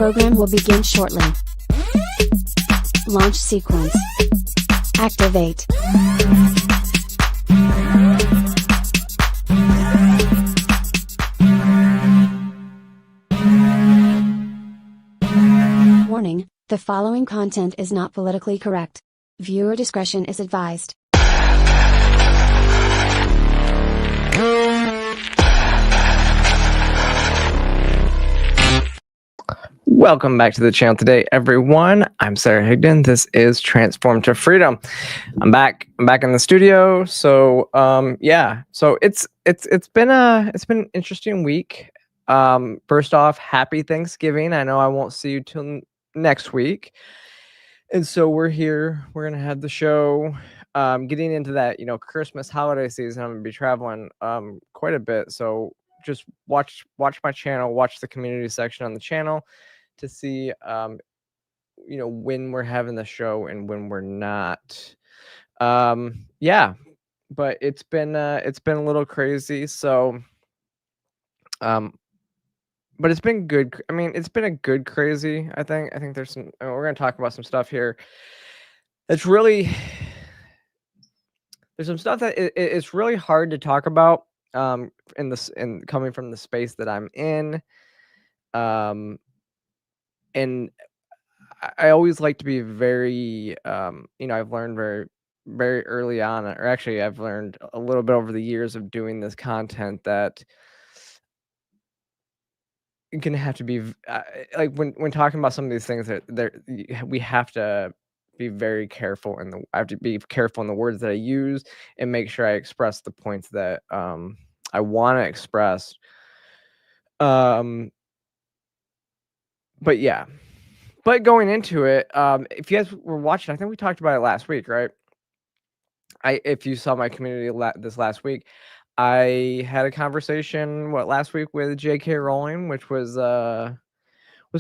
program will begin shortly. Launch sequence. Activate. Warning, the following content is not politically correct. Viewer discretion is advised. Welcome back to the channel today, everyone. I'm Sarah Higdon. This is Transform to Freedom. I'm back in the studio. So so it's been an interesting week. First off, happy Thanksgiving. I know I won't see you till next week. And so we're here. We're gonna have the show. Getting into that, Christmas holiday season. I'm gonna be traveling quite a bit. So just watch my channel, watch the community section on the channel to see when we're having the show and when we're not. But it's been a little crazy. So but it's been good. I mean, it's been a good crazy. I think there's some. We're gonna talk about some stuff here. It's really there's some stuff that it's really hard to talk about. In coming from the space that I'm in. And I always like to be very, I've learned very, very early on, or actually I've learned a little bit over the years of doing this content that it can have to be like when talking about some of these things we have to be very careful, and I have to be careful in the words that I use and make sure I express the points that I want to express. But yeah. But going into it, if you guys were watching, I think we talked about it last week, right? If you saw my community this last week, I had a conversation last week with J.K. Rowling, which was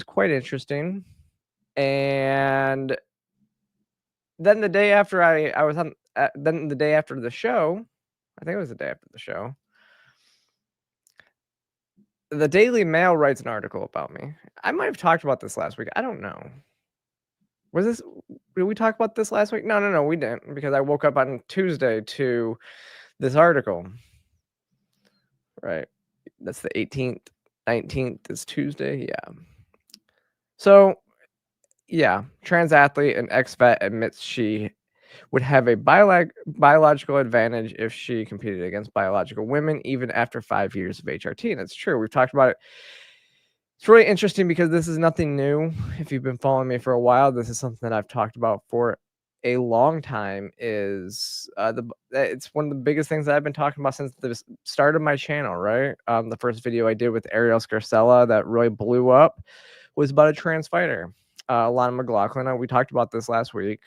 quite interesting. And then the day after I was on, then the day after the show, I think it was the day after the show, the Daily Mail writes an article about me. I might have talked about this last week. I don't know. Did we talk about this last week? No, we didn't, because I woke up on Tuesday to this article. Right. That's the 18th. 19th is Tuesday. Yeah. So, yeah, trans athlete and ex-vet admits she would have a biological advantage if she competed against biological women, even after 5 years of HRT. And it's true. We've talked about it. It's really interesting because this is nothing new. If you've been following me for a while, this is something that I've talked about for a long time. It's one of the biggest things that I've been talking about since the start of my channel, right? The first video I did with Ariel Scarcella that really blew up was about a trans fighter, Lana McLaughlin. We talked about this last week.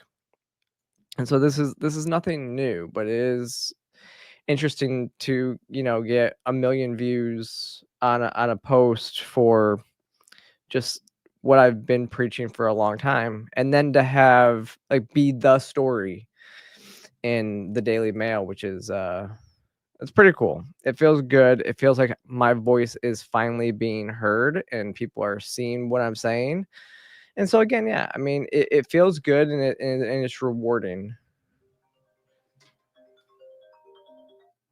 And so this is nothing new, but it is interesting to get 1 million views on a post for just what I've been preaching for a long time, and then to have be the story in the Daily Mail, which is it's pretty cool. It feels good. It feels like my voice is finally being heard and people are seeing what I'm saying. And so again, yeah, I mean, it feels good, and it's rewarding.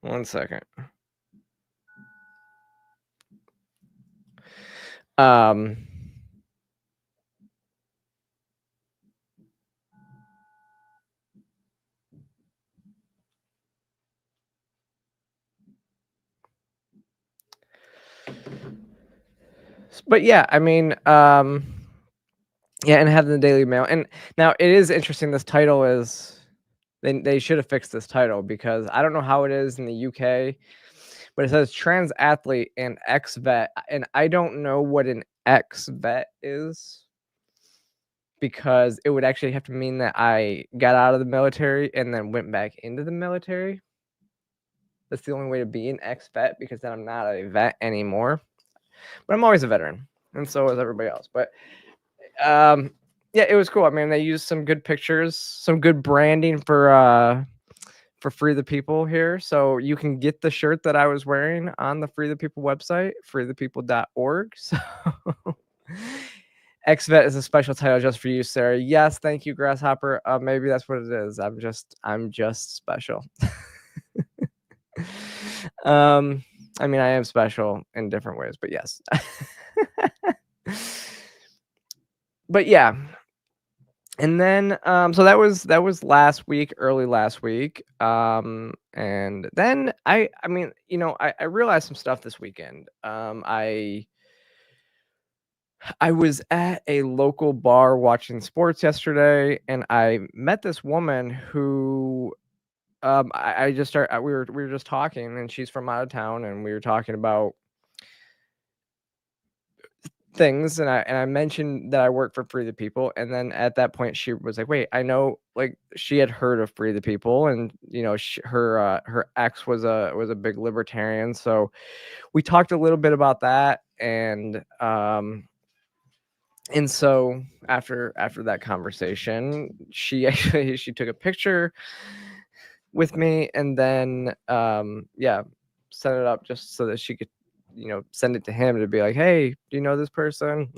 One second. But yeah, I mean, yeah, and having the Daily Mail. And now it is interesting. This title is, they should have fixed this title, because I don't know how it is in the UK, but it says trans athlete and ex-vet. And I don't know what an ex-vet is, because it would actually have to mean that I got out of the military and then went back into the military. That's the only way to be an ex-vet, because then I'm not a vet anymore. But I'm always a veteran, and so is everybody else. But yeah, it was cool. I mean, they used some good pictures, some good branding for Free the People here. So you can get the shirt that I was wearing on the Free the People website, freethepeople.org. So XVet is a special title just for you, Sarah. Yes, thank you, Grasshopper. Maybe that's what it is. I'm just special. I mean, I am special in different ways, but yes. But yeah. And then so that was last week, early last week. And then I mean, you know, I realized some stuff this weekend. I was at a local bar watching sports yesterday, and I met this woman who I just started. We were just talking, and she's from out of town, and we were talking about things, and I mentioned that I work for Free the People, and then at that point she was like, "Wait, I know." Like, she had heard of Free the People, and you know, her ex was a big libertarian, so we talked a little bit about that, and so after that conversation, she actually she took a picture with me, and then yeah, set it up just so that she could, you know, send it to him to be like, "Hey, do you know this person?"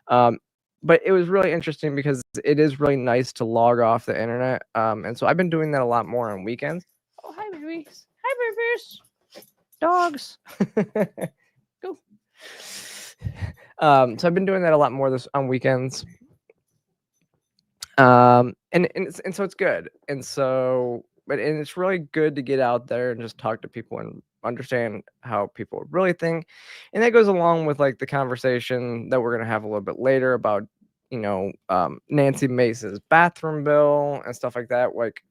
But it was really interesting because it is really nice to log off the internet, and so I've been doing that a lot more on weekends. Oh, hi, babies! Hi, babies! Dogs. Go. So I've been doing that a lot more this on weekends. And so it's good. And so, but it's really good to get out there and just talk to people and understand how people really think. And that goes along with like the conversation that we're gonna have a little bit later about, you know, Nancy Mace's bathroom bill and stuff like that. Like,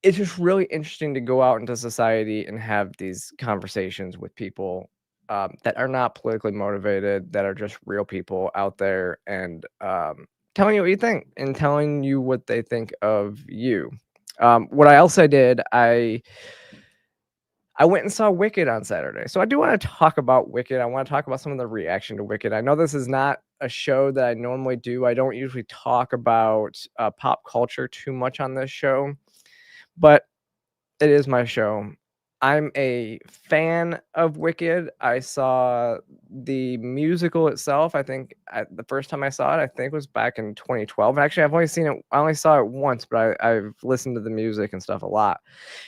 it's just really interesting to go out into society and have these conversations with people that are not politically motivated, that are just real people out there, and telling you what you think and telling you what they think of you. What I also did, I went and saw Wicked on Saturday. So I do want to talk about Wicked. I want to talk about some of the reaction to Wicked. I know this is not a show that I normally do. I don't usually talk about pop culture too much on this show, but it is my show. I'm a fan of Wicked. I saw the musical itself. I think the first time I saw it, I think was back in 2012. Actually, I've only seen it. I only saw it once, but I've listened to the music and stuff a lot.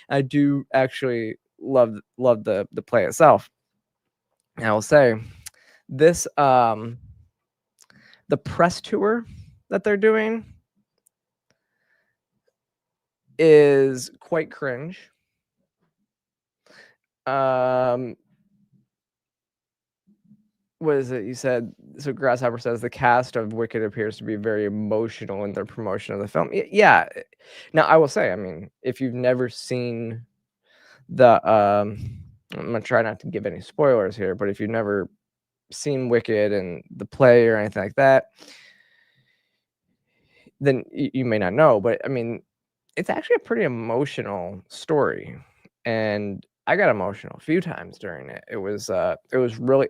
I do actually love the play itself. And I will say this the press tour that they're doing is quite cringe. What is it you said? So Grasshopper says the cast of Wicked appears to be very emotional in their promotion of the film. Yeah. Now I will say, I mean, if you've never seen the I'm gonna try not to give any spoilers here, but if you've never seen Wicked and the play or anything like that, then you may not know. But I mean, it's actually a pretty emotional story, and I got emotional a few times during it. It was really,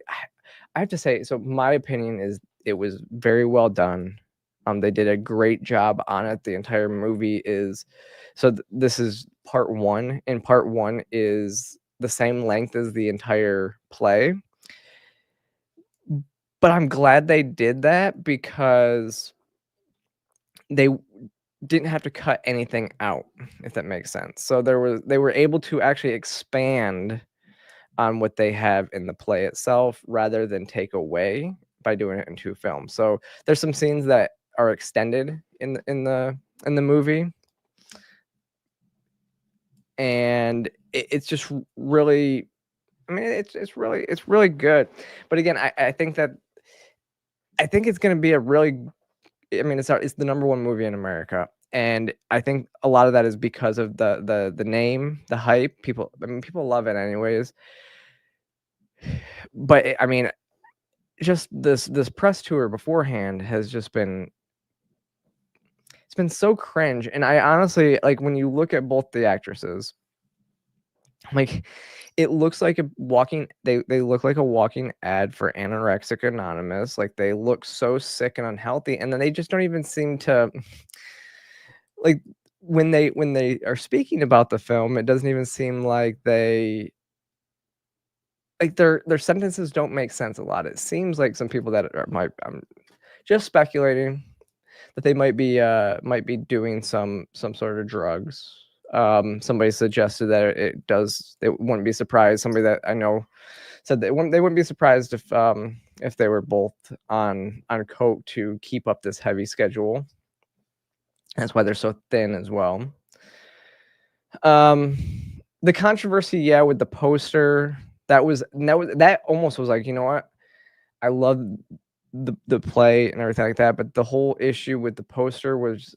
I have to say, so my opinion is it was very well done. They did a great job on it. The entire movie is so this is part one, and part one is the same length as the entire play. But I'm glad they did that because they didn't have to cut anything out, if that makes sense. So they were able to actually expand on what they have in the play itself rather than take away by doing it in two films. So there's some scenes that are extended in the movie, and it's just really, I mean, it's really good. But again, I think it's going to be a really, I mean, it's the number one movie in America, and I think a lot of that is because of the name, the hype. People love it anyways. But I mean, just this press tour beforehand has just been, it's been so cringe. And I honestly, like, when you look at both the actresses, like, it looks like they look like a walking ad for Anorexic Anonymous. Like, they look so sick and unhealthy, and then they just don't even seem to like, when they are speaking about the film, it doesn't even seem like they like their sentences don't make sense a lot. It seems like some people that I'm just speculating that they might be doing some sort of drugs. Somebody suggested that it does. They wouldn't be surprised. Somebody that I know said they wouldn't be surprised if they were both on coke to keep up this heavy schedule. That's why they're so thin as well. The controversy, yeah, with the poster, that almost was like, you know what? I love the play and everything like that, but the whole issue with the poster was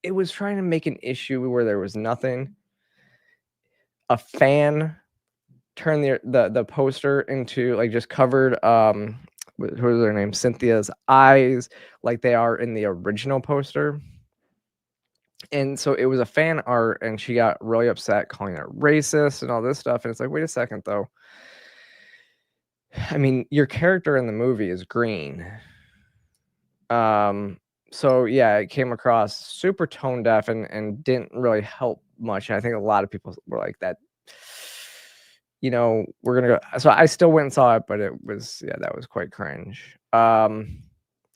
it was trying to make an issue where there was nothing. A fan turned the poster into like just covered who's their name, Cynthia's eyes like they are in the original poster. And so it was a fan art, and she got really upset, calling it racist and all this stuff. And it's like, wait a second, though. I mean, your character in the movie is green. So yeah, it came across super tone deaf and didn't really help much. And I think a lot of people were like that. You know, we're gonna go. So I still went and saw it, but it was that was quite cringe. And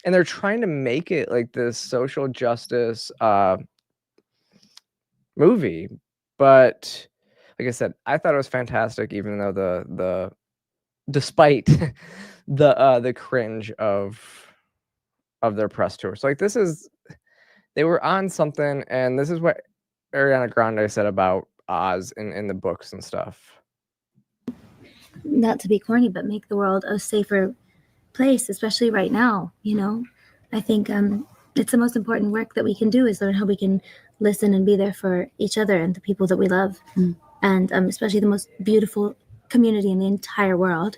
they're trying to make it like this social justice movie, but like I said, I thought it was fantastic, even though the despite the cringe of their press tour. So like they were on something, and this is what Ariana Grande said about Oz in the books and stuff. Not to be corny, but make the world a safer place, especially right now. You know, I think it's the most important work that we can do is learn how we can listen and be there for each other and the people that we love, and especially the most beautiful community in the entire world.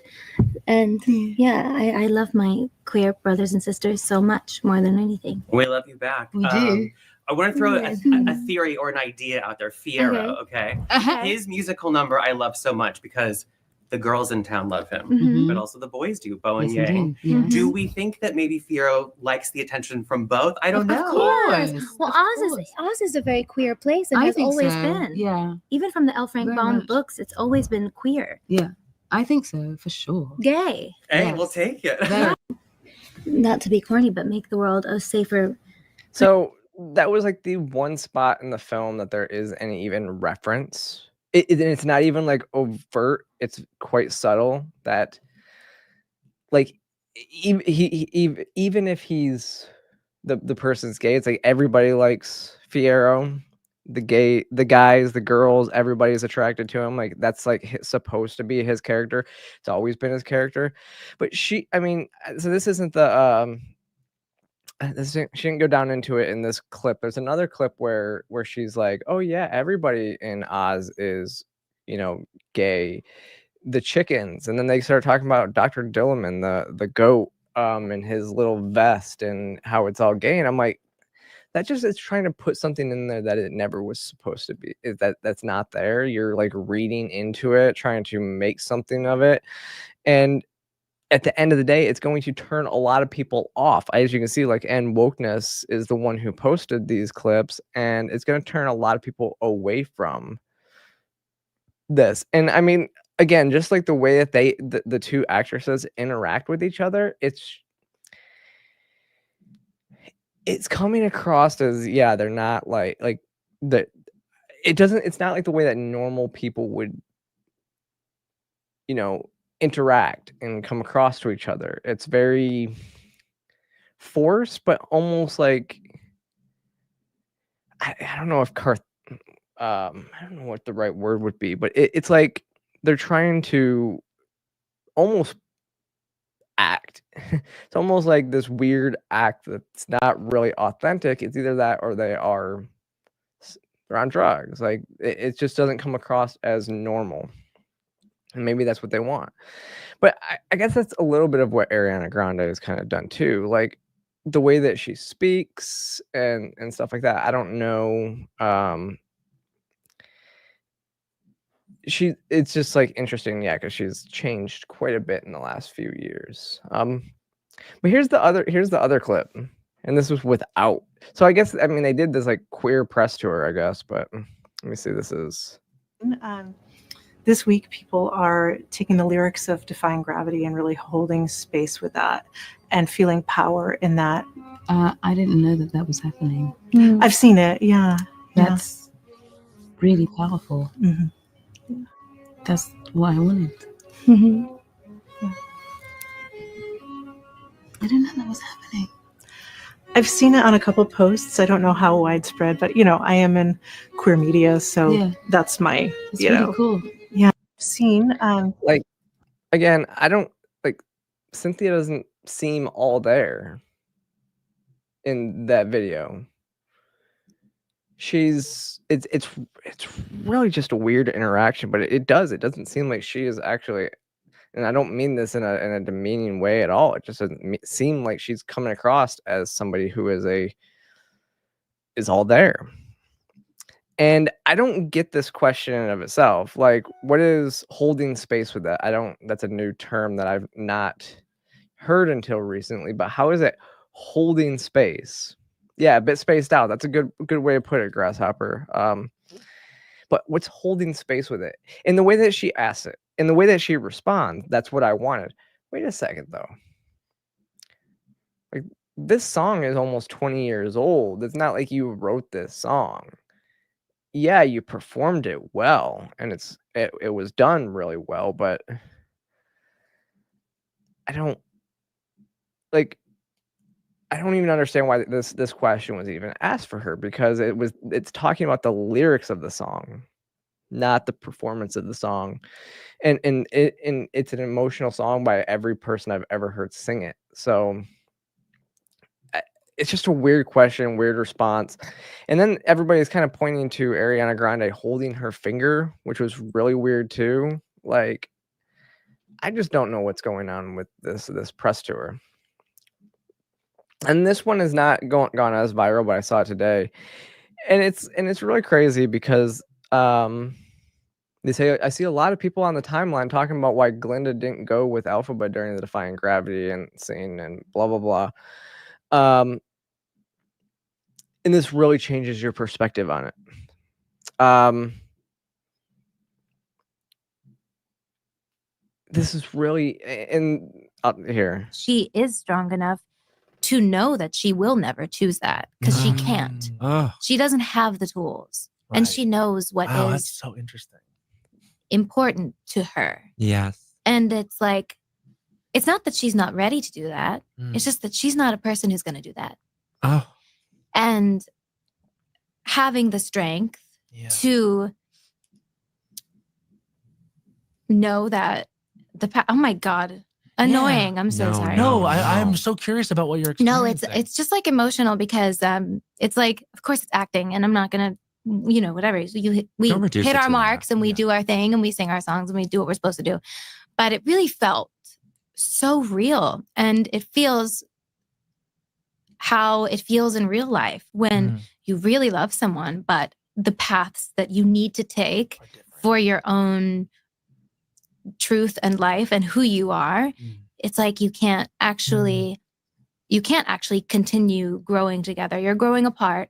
And I love my queer brothers and sisters so much, more than anything. We love you back. We do. I want to throw a theory or an idea out there. Fierro, okay? His musical number I love so much because the girls in town love him, but also the boys do, Bo and Yang. Do we think that maybe Fierro likes the attention from both? I don't know. Of course. Well, Oz is a very queer place and has always been. Yeah. Even from the L. Frank Baum books, it's always been queer. Yeah, I think so, for sure. Gay. Hey, we'll take it. Not to be corny, but make the world a safer. So that was like the one spot in the film that there is any even reference. It's not even like overt. It's quite subtle that, like, even if he's the person's gay, it's like everybody likes Fierro. The guys, the girls, everybody's attracted to him. Like that's like supposed to be his character. It's always been his character. But so this isn't the she didn't go down into it in this clip. There's another clip where she's like, oh yeah, everybody in Oz is, gay. The chickens. And then they start talking about Dr. Dillerman, the goat, and his little vest and how it's all gay. And I'm like, that just is trying to put something in there that it never was supposed to be. That's not there. You're like reading into it, trying to make something of it. And at the end of the day, it's going to turn a lot of people off. As you can see, like, and Wokeness is the one who posted these clips, and it's going to turn a lot of people away from this. And I mean, again, just like the way that the two actresses interact with each other, it's coming across as, they're not like that. It's not like the way that normal people would, interact and come across to each other. It's very forced, but almost like I don't know if I don't know what the right word would be, but it's like they're trying to almost act. It's almost like this weird act that's not really authentic. It's either that or they're on drugs. Like it just doesn't come across as normal. And maybe that's what they want. But I guess that's a little bit of what Ariana Grande has kind of done too. Like the way that she speaks and stuff like that. I don't know. It's just like interesting, because she's changed quite a bit in the last few years. But here's the other clip. And this was without. So I guess, they did this like queer press tour, I guess, but let me see. This is this week people are taking the lyrics of Defying Gravity and really holding space with that and feeling power in that. I didn't know that was happening. I've seen it. Yeah. That's really powerful. Mm-hmm. That's what I wanted. Mm-hmm. Yeah. I didn't know that was happening. I've seen it on a couple posts. I don't know how widespread, but I am in queer media, so that's my. It's really cool. Yeah, I've seen. Like, again, I don't like. Cynthia doesn't seem all there in that video. It's really just a weird interaction, but it doesn't seem like she is actually. And I don't mean this in a demeaning way at all. It just doesn't seem like she's coming across as somebody who is all there. And I don't get this question in and of itself. Like, what is holding space with that? That's a new term that I've not heard until recently, but how is it holding space? Yeah, a bit spaced out. That's a good way to put it, Grasshopper. But what's holding space with it? In the way that she asks it, in the way that she responds, that's what I wanted. Wait a second, though. Like, this song is almost 20 years old. It's not like you wrote this song. Yeah, you performed it well, and it was done really well, but I don't even understand why this question was even asked for her, because it's talking about the lyrics of the song, not the performance of the song. And it's an emotional song by every person I've ever heard sing it. So it's just a weird question, weird response. And then everybody's kind of pointing to Ariana Grande holding her finger, which was really weird too. Like, I just don't know what's going on with this press tour. And this one is not gone as viral, but I saw it today. And it's really crazy because they say I see a lot of people on the timeline talking about why Glinda didn't go with Alphaba during the Defying Gravity and scene and blah blah blah. And this really changes your perspective on it. This is really here. She is strong enough to know that she will never choose that because she can't. She doesn't have the tools, and she knows what is that's so interesting. Important to her. Yes. And it's like, it's not that she's not ready to do that. It's just that she's not a person who's going to do that. Oh. And having the strength to know that oh my God, annoying. I'm so sorry. No, I'm so curious about what you're experiencing. No, it's just like emotional because it's like, of course it's acting, and I'm not going to, whatever. We hit our marks and we do our thing and we sing our songs and we do what we're supposed to do. But it really felt so real, and it feels how it feels in real life when you really love someone, but the paths that you need to take for your own truth and life and who you are, it's like you can't actually continue growing together. You're growing apart,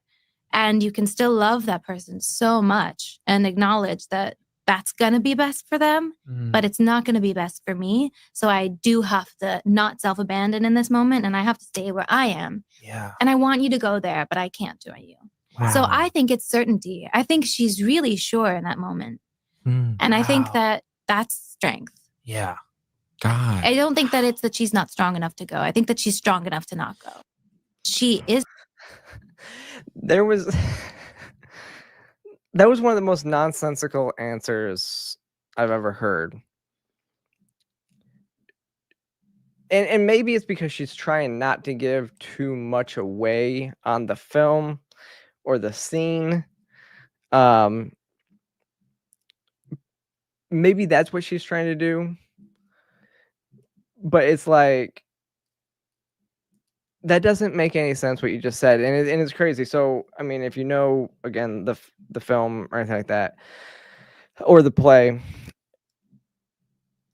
and you can still love that person so much and acknowledge that that's going to be best for them, but it's not going to be best for me. So I do have to not self-abandon in this moment, and I have to stay where I am. Yeah. And I want you to go there, but I can't join you. Wow. So I think it's certainty. I think she's really sure in that moment. And I think that that's strength. Yeah. God. I don't think that it's that she's not strong enough to go. I think that she's strong enough to not go. She is. That was one of the most nonsensical answers I've ever heard. And maybe it's because she's trying not to give too much away on the film or the scene. Maybe that's what she's trying to do. But it's like, that doesn't make any sense what you just said, and it's crazy. So, I mean, if you know, again, the film or anything like that, or the play,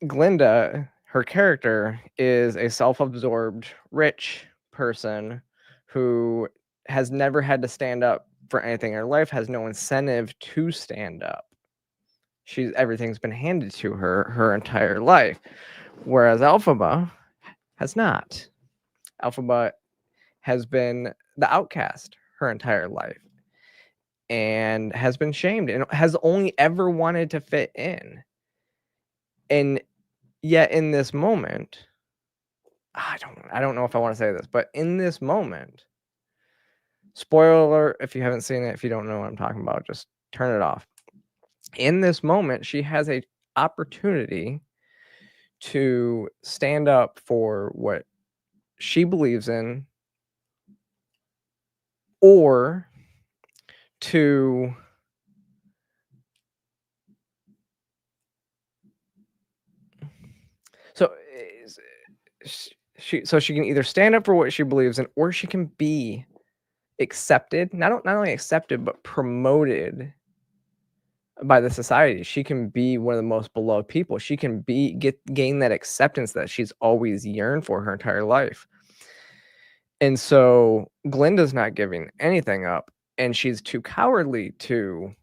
Glinda, her character, is a self-absorbed, rich person who has never had to stand up for anything in her life, has no incentive to stand up. everything's been handed to her entire life, whereas Elphaba has not. Elphaba has been the outcast her entire life and has been shamed and has only ever wanted to fit in. And yet in this moment, I don't know if I want to say this, but in this moment, spoiler alert, if you haven't seen it, if you don't know what I'm talking about, just turn it off. In this moment, she has a opportunity to stand up for what she believes in, or to she can either stand up for what she believes in, or she can be accepted, not only accepted, but promoted by the society. She can be one of the most beloved people. She can gain that acceptance that she's always yearned for her entire life. And so Glinda's not giving anything up, and she's too cowardly to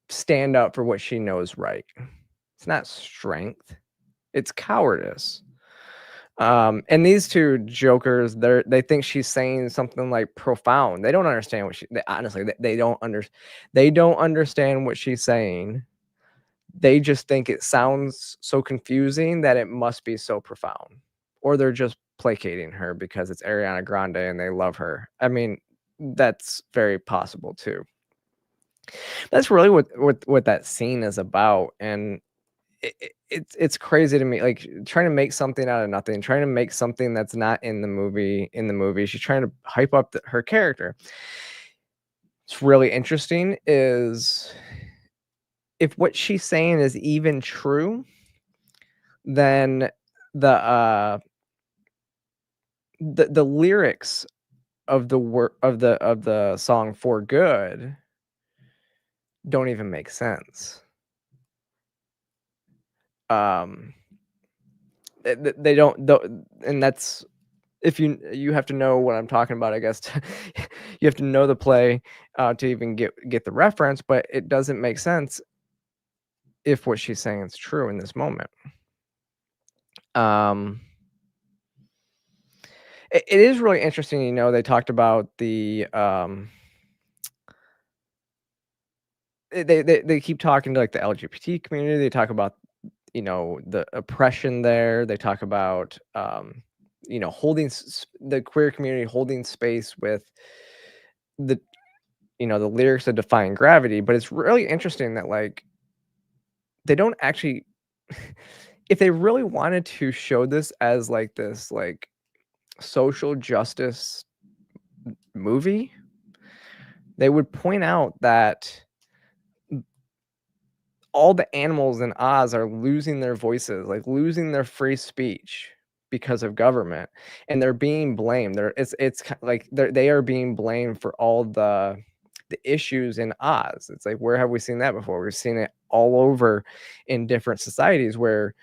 stand up for what she knows right. It's not strength, it's cowardice. And these two jokers, they think she's saying something like profound. They don't understand what they don't understand what she's saying. They just think it sounds so confusing that it must be so profound, or they're just placating her because it's Ariana Grande and they love her. I mean, that's very possible too. That's really what that scene is about. And it's crazy to me, like trying to make something out of nothing, trying to make something that's not in the movie. She's trying to hype up her character. It's really interesting is if what she's saying is even true, then the lyrics of the song For Good don't even make sense. They don't, and that's, if you have to know what I'm talking about, I guess. You have to know the play to even get the reference, but it doesn't make sense if what she's saying is true in this moment. It is really interesting, they talked about the they keep talking to like the LGBT community. They talk about the oppression there. They talk about holding the queer community, holding space with the the lyrics of Defying Gravity. But it's really interesting that like they don't actually if they really wanted to show this as like this like social justice movie, they would point out that all the animals in Oz are losing their voices, like losing their free speech because of government, and they're being blamed. It's like they are being blamed for all the issues in Oz. It's like, where have we seen that before? We've seen it all over in different societies where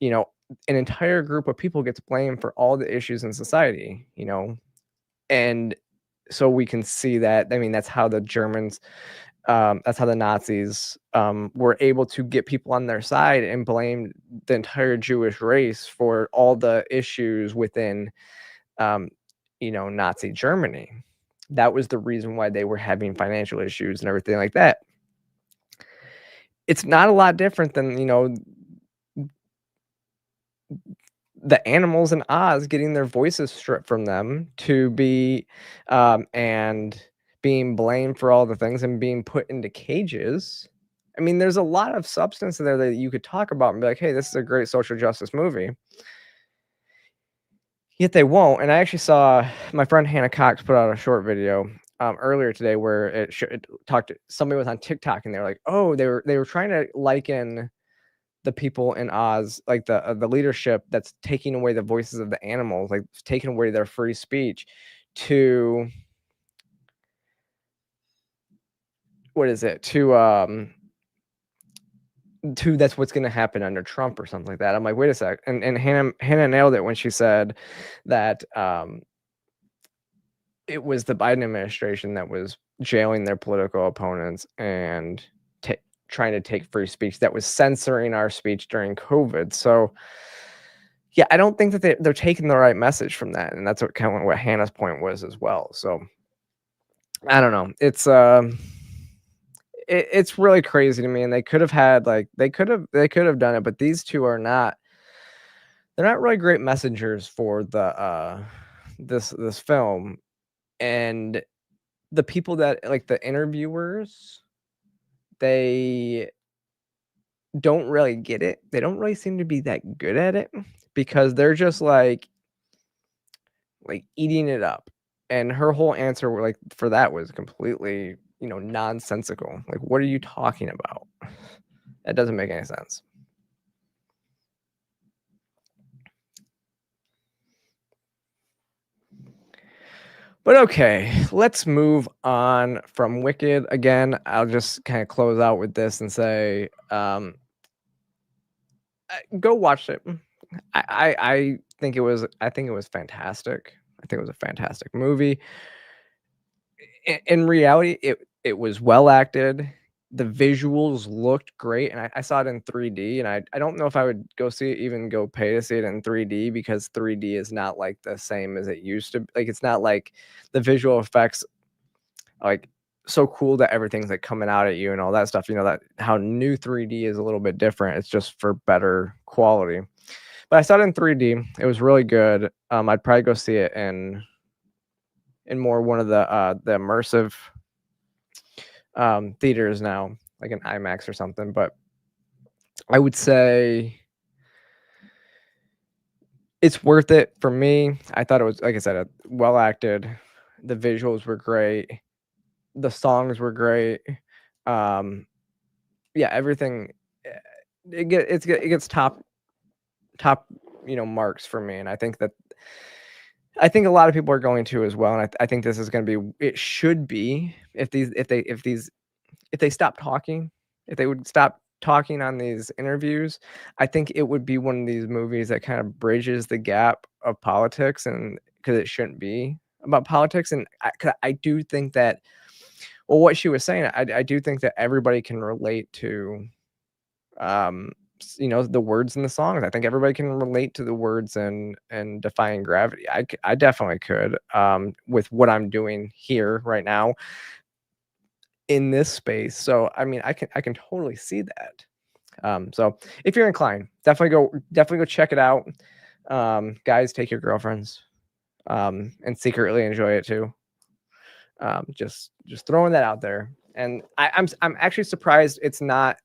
an entire group of people gets blamed for all the issues in society, and so we can see that. I mean, that's how the Germans, that's how the Nazis were able to get people on their side and blame the entire Jewish race for all the issues within, Nazi Germany. That was the reason why they were having financial issues and everything like that. It's not a lot different than, the animals in Oz getting their voices stripped from them to be and being blamed for all the things and being put into cages. I mean, there's a lot of substance there that you could talk about and be like, hey, this is a great social justice movie. Yet they won't. And I actually saw my friend Hannah Cox put out a short video earlier today where it talked to somebody was on TikTok, and they were like, oh, they were trying to liken the people in Oz, like the leadership that's taking away the voices of the animals, like taking away their free speech, to what is it? To that's what's going to happen under Trump or something like that. I'm like, wait a sec. And Hannah nailed it when she said that it was the Biden administration that was jailing their political opponents and trying to take free speech, that was censoring our speech during COVID. So yeah, I don't think that they're taking the right message from that. And that's what Hannah's point was as well. So I don't know. It's really crazy to me. And they could have had they could have done it, but these two are not, they're not really great messengers for the this film. And the people that the interviewers, they don't really get it. They don't really seem to be that good at it, because they're just like eating it up. And her whole answer for that was completely, nonsensical. What are you talking about? That doesn't make any sense. But okay, let's move on from Wicked. Again, I'll just kind of close out with this and say, go watch it. I think it was fantastic. I think it was a fantastic movie. In reality, it was well acted. The visuals looked great, and I saw it in 3D, and I don't know if I would go see it, even go pay to see it in 3D, because 3D is not the same as it used to. It's not like the visual effects so cool that everything's coming out at you and all that stuff. That how new 3D is a little bit different. It's just for better quality. But I saw it in 3D. It was really good. I'd probably go see it in more one of the immersive theaters now, like an IMAX or something. But I would say it's worth it for me. I thought it was, like I said, well acted. The visuals were great. The songs were great. Yeah, everything. It gets top marks for me, and I think a lot of people are going to as well. And I think this is going to be. It should be, if they stop talking, if they would stop talking on these interviews, I think it would be one of these movies that kind of bridges the gap of politics, and because it shouldn't be about politics. And I do think that, well, what she was saying, I do think that everybody can relate to, the words in the songs. I think everybody can relate to the words and Defying Gravity. I definitely could, with what I'm doing here right now in this space. So I mean, I can totally see that. So if you're inclined, definitely go check it out. Guys, take your girlfriends, and secretly enjoy it too. Just throwing that out there. And I'm actually surprised it's not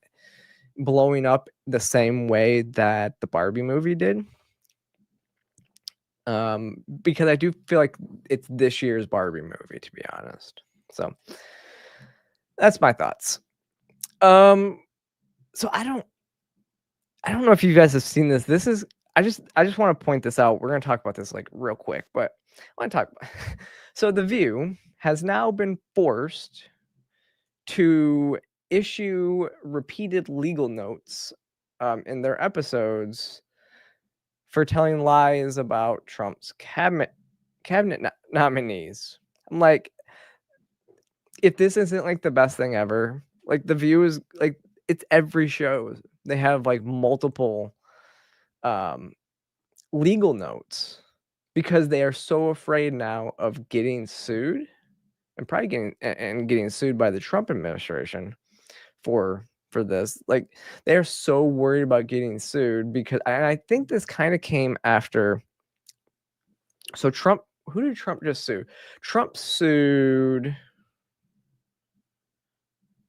blowing up the same way that the Barbie movie did. Because I do feel like it's this year's Barbie movie, to be honest. So that's my thoughts. So I don't know if you guys have seen this. This is, I just want to point this out. We're going to talk about this real quick, but I want to talk about so The View has now been forced to issue repeated legal notes in their episodes for telling lies about Trump's cabinet nominees. I'm like, if this isn't the best thing ever, The View is it's every show. They have multiple legal notes because they are so afraid now of getting sued, and probably getting sued by the Trump administration for this. They are so worried about getting sued because, and I think this kind of came after. So Trump, who did Trump just sue? Trump sued.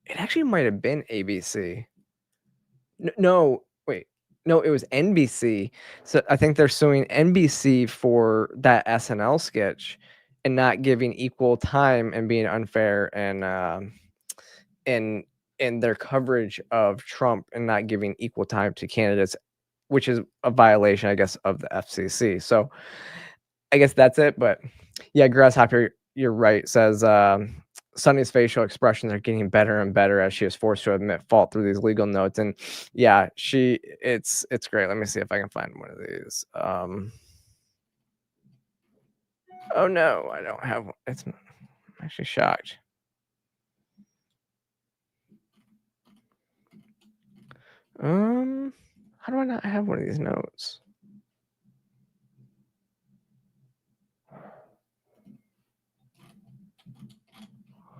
It actually might have been ABC. No, wait. No, it was NBC. So I think they're suing NBC for that SNL sketch and not giving equal time and being unfair and in their coverage of Trump and not giving equal time to candidates, which is a violation, I guess, of the FCC. So I guess that's it. But yeah, Grasshopper, you're right. Says Sunny's facial expressions are getting better and better as she is forced to admit fault through these legal notes. And yeah, it's great. Let me see if I can find one of these. Oh no, I don't have one. I'm actually shocked. How do I not have one of these notes?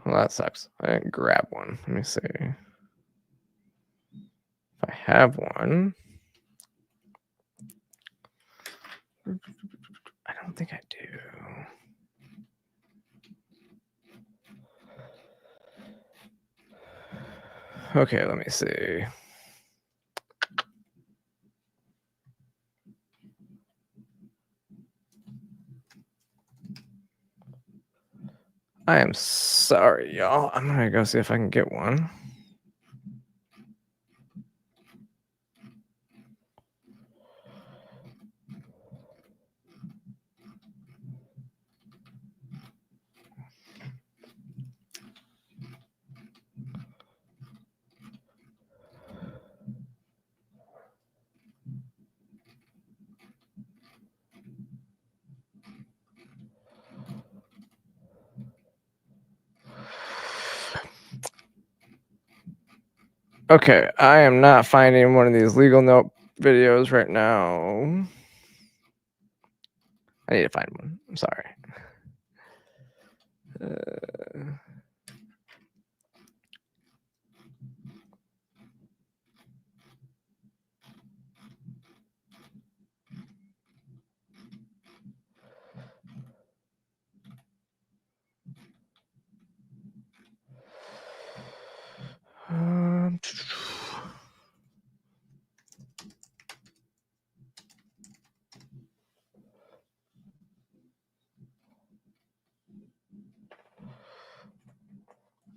Well, that sucks. I didn't grab one. Let me see. If I have one. I don't think I do. Okay, let me see. I am sorry, y'all. I'm gonna go see if I can get one. Okay, I am not finding one of these legal note videos right now. I need to find one. I'm sorry.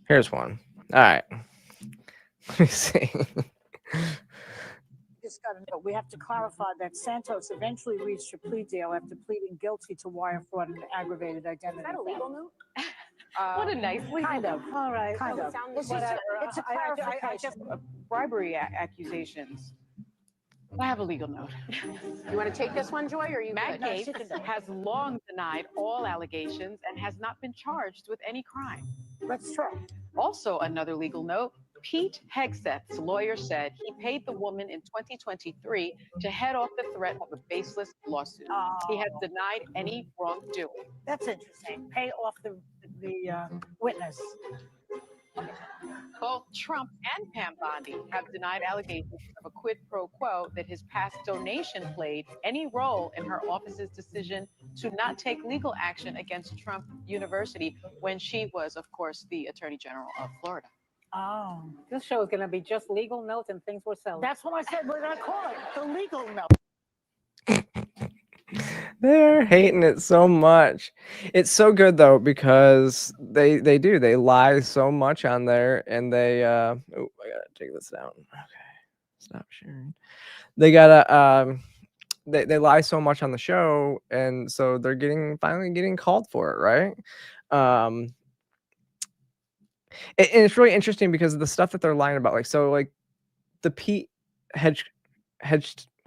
Here's one. All right. Let me see. Just got to know, we have to clarify that Santos eventually reached a plea deal after pleading guilty to wire fraud and aggravated identity. Is that a legal note? What a nice legal Kind of. All right. Kind of. It's It's a clarification. bribery accusations. I have a legal note. You want to take this one, Joy, or you Matt good? Gates has long denied all allegations and has not been charged with any crime. That's true. Also, another legal note, Pete Hegseth's lawyer said he paid the woman in 2023 to head off the threat of a baseless lawsuit. He has denied any wrongdoing. That's interesting. Pay off the witness. Both Trump and Pam Bondi have denied allegations of a quid pro quo that his past donation played any role in her office's decision to not take legal action against Trump University when she was, of course, the Attorney General of Florida. Oh. This show is going to be just legal notes and things we're selling. That's what I said we're going to call it. The legal note. They're hating it so much. It's so good though because they lie so much on there, and they oh, I gotta take this down. Okay, stop sharing. They gotta they lie so much on the show, and so they're finally getting called for it, right? And it's really interesting because of the stuff that they're lying about, like the Pete Hedge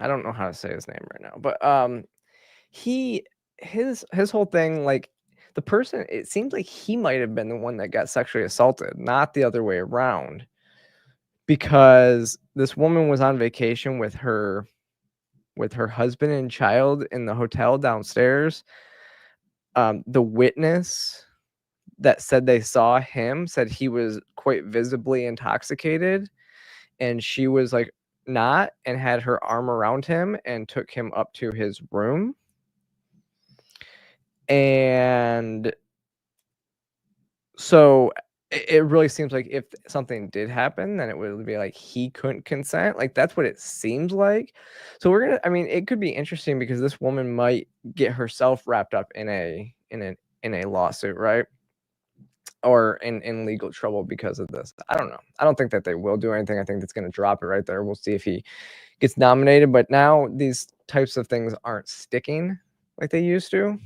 I don't know how to say his name right now, but his whole thing, like the person, it seems like he might have been the one that got sexually assaulted, not the other way around, because this woman was on vacation with her husband and child in the hotel downstairs. The witness that said they saw him said he was quite visibly intoxicated, and she was like not, and had her arm around him and took him up to his room. And so it really seems like if something did happen, then it would be like he couldn't consent. Like that's what it seems like. So I mean, it could be interesting because this woman might get herself wrapped up in a lawsuit, right? Or in legal trouble because of this. I don't know. I don't think that they will do anything. I think that's going to drop it right there. We'll see if he gets nominated. But now these types of things aren't sticking like they used to.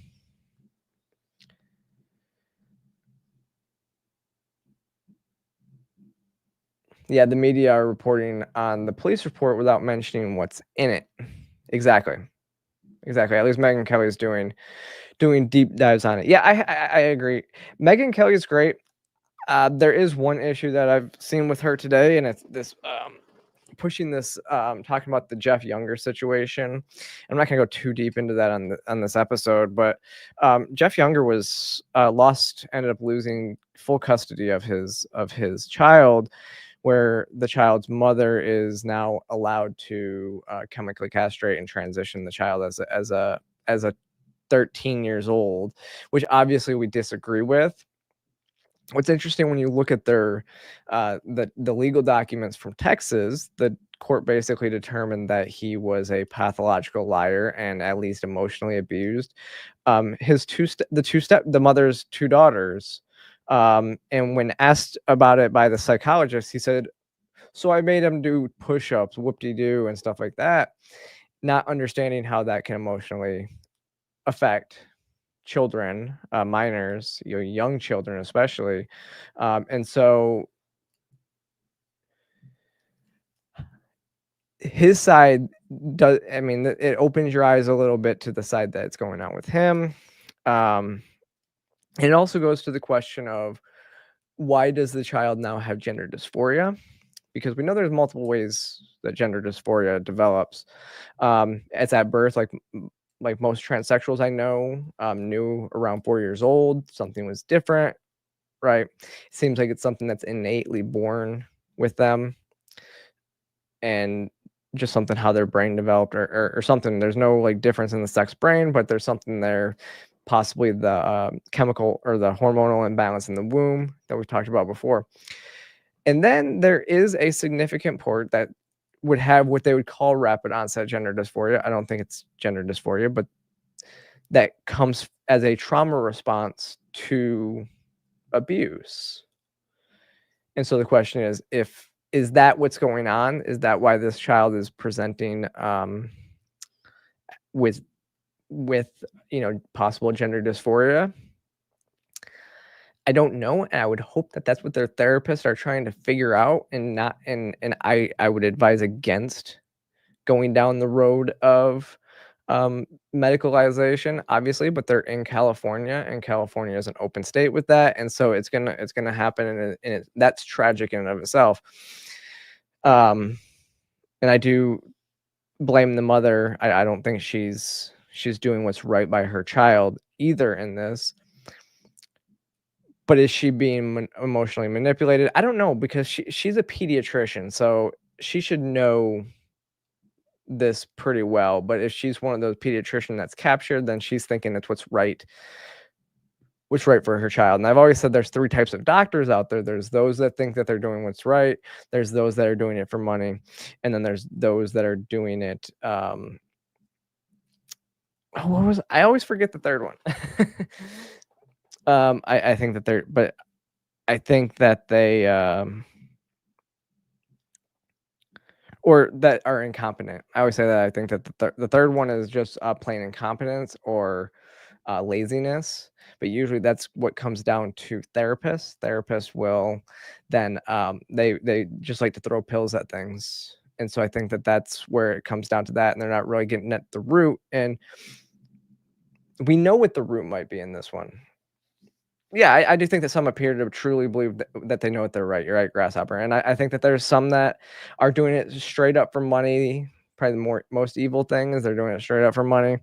Yeah, the media are reporting on the police report without mentioning what's in it. Exactly. At least Megyn Kelly is doing deep dives on it. Yeah, I agree. Megyn Kelly is great. There is one issue that I've seen with her today, and it's this pushing this, talking about the Jeff Younger situation. I'm not going to go too deep into that on this episode, but Jeff Younger was ended up losing full custody of his child, where the child's mother is now allowed to chemically castrate and transition the child as a 13 years old, which obviously we disagree with. What's interesting, when you look at their the legal documents from Texas, the court basically determined that he was a pathological liar and at least emotionally abused the mother's two daughters. And when asked about it by the psychologist, he said, "So I made him do push-ups, whoop-de-doo, and stuff like that," not understanding how that can emotionally affect children, minors, young children especially. And so his side does, I mean, it opens your eyes a little bit to the side that's going on with him. It also goes to the question of, why does the child now have gender dysphoria? Because we know there's multiple ways that gender dysphoria develops. It's at birth, like most transsexuals I know, knew around 4 years old something was different, right? It seems like it's something that's innately born with them, and just something how their brain developed or something. There's no like difference in the sex brain, but there's something there, possibly the chemical or the hormonal imbalance in the womb that we've talked about before. And then there is a significant part that would have what they would call rapid onset gender dysphoria. I don't think it's gender dysphoria, but that comes as a trauma response to abuse. And so the question is that what's going on? Is that why this child is presenting with possible gender dysphoria? I don't know, and I would hope that that's what their therapists are trying to figure out, and I would advise against going down the road of medicalization, obviously, but they're in California, and California is an open state with that, and so it's gonna happen, and that's tragic in and of itself. And I do blame the mother. I don't think she's doing what's right by her child either in this. But is she being emotionally manipulated? I don't know, because she's a pediatrician, so she should know this pretty well. But if she's one of those pediatricians that's captured, then she's thinking that's what's right for her child. And I've always said there's 3 types of doctors out there. There's those that think that they're doing what's right. There's those that are doing it for money. And then there's those that are doing it. I always forget the third one. I think that I think that they or that are incompetent. I always say that. I think that the third one is just plain incompetence or laziness. But usually that's what comes down to therapists. Therapists will then they just like to throw pills at things. And so I think that that's where it comes down to that, and they're not really getting at the root. And we know what the root might be in this one. Yeah, I do think that some appear to truly believe that they know what they're right. You're right, Grasshopper. And I think that there's some that are doing it straight up for money. Probably the most evil thing is they're doing it straight up for money.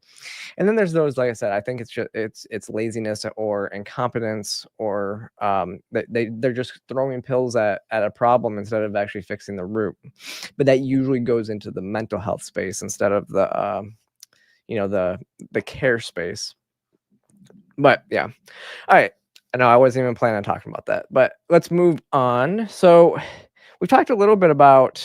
And then there's those, like I said, I think it's laziness or incompetence, or they're just throwing pills at a problem instead of actually fixing the root. But that usually goes into the mental health space instead of the the care space. But yeah, all right. I know I wasn't even planning on talking about that, but let's move on. So we talked a little bit about,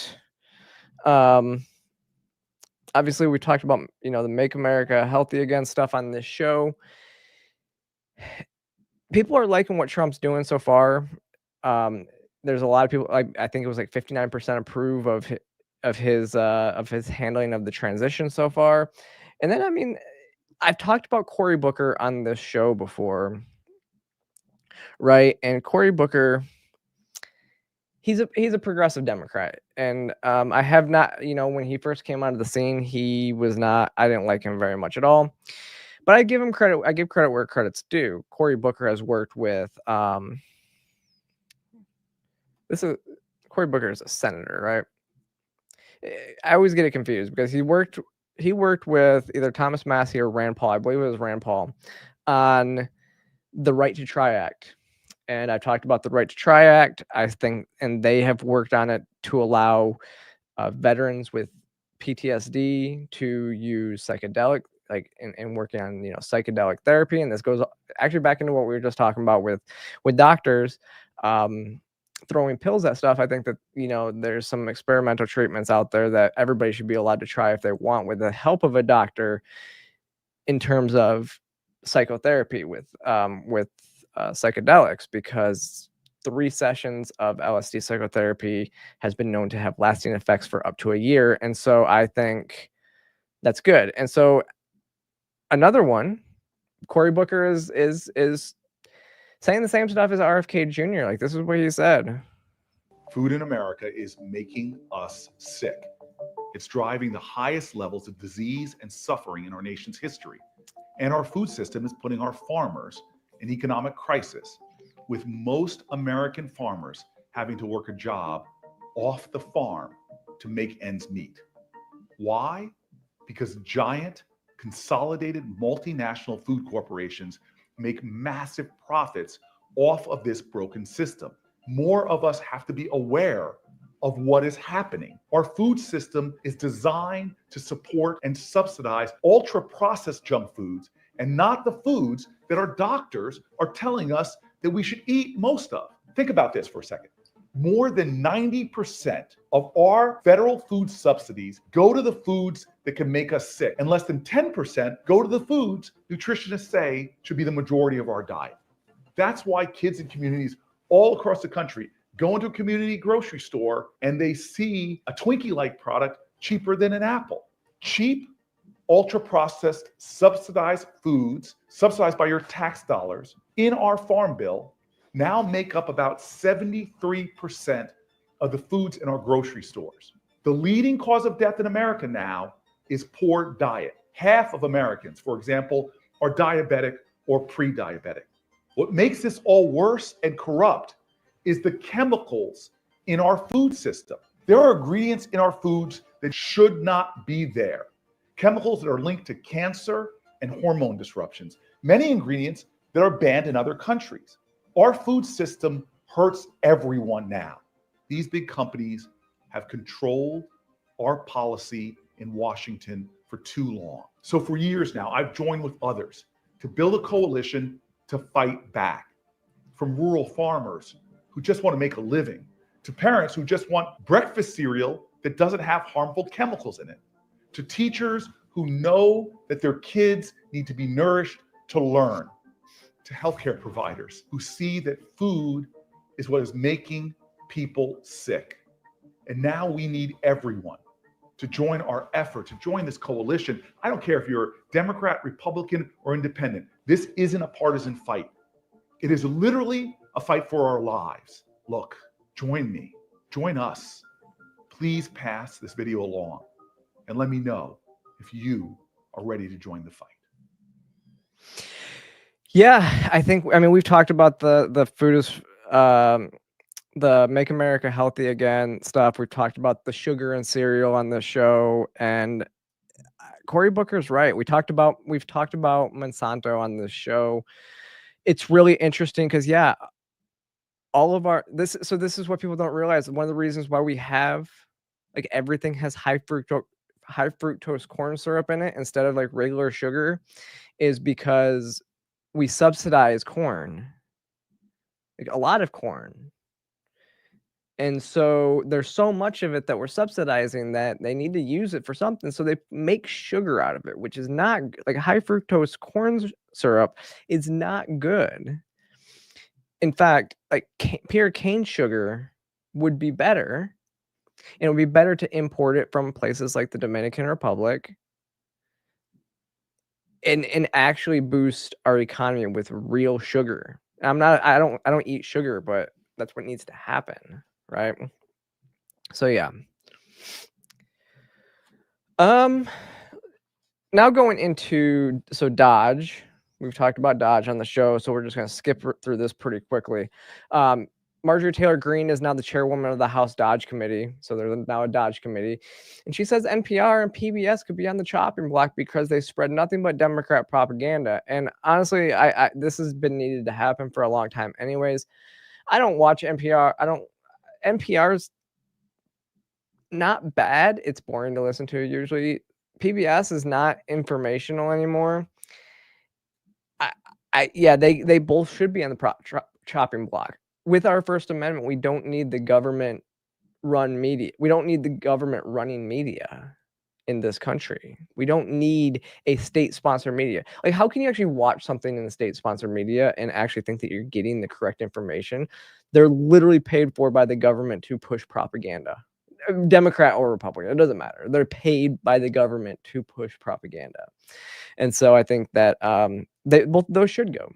obviously we talked about, the Make America Healthy Again stuff on this show. People are liking what Trump's doing so far. There's a lot of people, I think it was like 59% approve of his handling of the transition so far. And then, I mean, I've talked about Cory Booker on this show before. Right. And Cory Booker, he's a progressive Democrat. And I have not, when he first came onto the scene, I didn't like him very much at all. But I give him credit. I give credit where credit's due. Cory Booker has worked with Cory Booker is a senator, right? I always get it confused because he worked with either Thomas Massey or Rand Paul. I believe it was Rand Paul on the Right to Try Act. And I've talked about the Right to Try Act, I think, and they have worked on it to allow veterans with PTSD to use psychedelic, like and working on psychedelic therapy. And this goes actually back into what we were just talking about with doctors throwing pills at stuff. I think that there's some experimental treatments out there that everybody should be allowed to try if they want, with the help of a doctor, in terms of psychotherapy with psychedelics, because 3 sessions of LSD psychotherapy has been known to have lasting effects for up to a year. And so I think that's good. And so another one, Cory Booker is saying the same stuff as RFK Jr. Like, this is what he said. Food in America is making us sick. It's driving the highest levels of disease and suffering in our nation's history. And our food system is putting our farmers in economic crisis, with most American farmers having to work a job off the farm to make ends meet. Why? Because giant, consolidated multinational food corporations make massive profits off of this broken system. More of us have to be aware of what is happening. Our food system is designed to support and subsidize ultra-processed junk foods, and not the foods that our doctors are telling us that we should eat most of. Think about this for a second. More than 90% of our federal food subsidies go to the foods that can make us sick, and less than 10% go to the foods nutritionists say should be the majority of our diet. That's why kids in communities all across the country go into a community grocery store and they see a Twinkie-like product cheaper than an apple. Cheap, ultra-processed, subsidized foods, subsidized by your tax dollars, in our farm bill now make up about 73% of the foods in our grocery stores. The leading cause of death in America now is poor diet. Half of Americans, for example, are diabetic or pre-diabetic. What makes this all worse and corrupt is the chemicals in our food system. There are ingredients in our foods that should not be there. Chemicals that are linked to cancer and hormone disruptions. Many ingredients that are banned in other countries. Our food system hurts everyone now. These big companies have controlled our policy in Washington for too long. So for years now, I've joined with others to build a coalition to fight back. From rural farmers who just want to make a living, to parents who just want breakfast cereal that doesn't have harmful chemicals in it, to teachers who know that their kids need to be nourished to learn, to healthcare providers who see that food is what is making people sick. And now we need everyone to join our effort, to join this coalition. I don't care if you're Democrat, Republican, or independent. This isn't a partisan fight. It is literally a fight for our lives. Look, join me, join us. Please pass this video along and let me know if you are ready to join the fight. Yeah, I mean, we've talked about the food is the Make America Healthy Again stuff. We've talked about the sugar and cereal on this show, and Cory Booker's right. We've talked about Monsanto on this show. It's really interesting because all of this is what people don't realize. One of the reasons why we have everything has high fructose corn syrup in it instead of regular sugar is because we subsidize corn, a lot of corn. And so there's so much of it that we're subsidizing that they need to use it for something. So they make sugar out of it, which is not high fructose corn syrup is not good. In fact, pure cane sugar would be better. And it would be better to import it from places like the Dominican Republic and actually boost our economy with real sugar. I don't eat sugar, but that's what needs to happen, right? So yeah. Now going into DOGE. We've talked about DOGE on the show, so we're just going to skip through this pretty quickly. Marjorie Taylor Greene is now the chairwoman of the House DOGE Committee. So there's now a DOGE Committee. And she says NPR and PBS could be on the chopping block because they spread nothing but Democrat propaganda. And honestly, this has been needed to happen for a long time anyways. I don't watch NPR. NPR's not bad. It's boring to listen to usually. PBS is not informational anymore. Yeah, they both should be on the chopping block. With our First Amendment, we don't need the government run media. We don't need the government running media in this country. We don't need a state-sponsored media. Like, how can you actually watch something in the state-sponsored media and actually think that you're getting the correct information? They're literally paid for by the government to push propaganda. Democrat or Republican, it doesn't matter. They're paid by the government to push propaganda. And so I think that both those should go.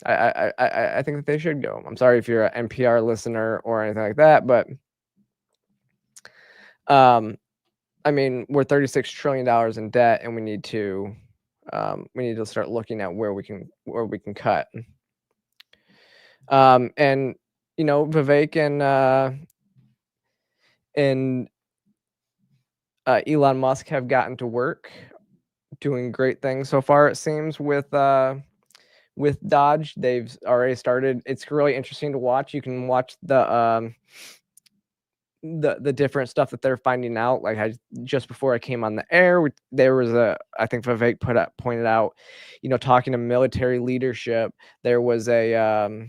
I think that they should go. I'm sorry if you're an NPR listener or anything like that, but I mean, we're $36 trillion in debt, and we need to start looking at where we can cut. And you know, Vivek and Elon Musk have gotten to work, doing great things so far. It seems with DOGE, they've already started. It's really interesting to watch. You can watch the different stuff that they're finding out. Like just before I came on the air, there was I think Vivek pointed out, you know, talking to military leadership, there was it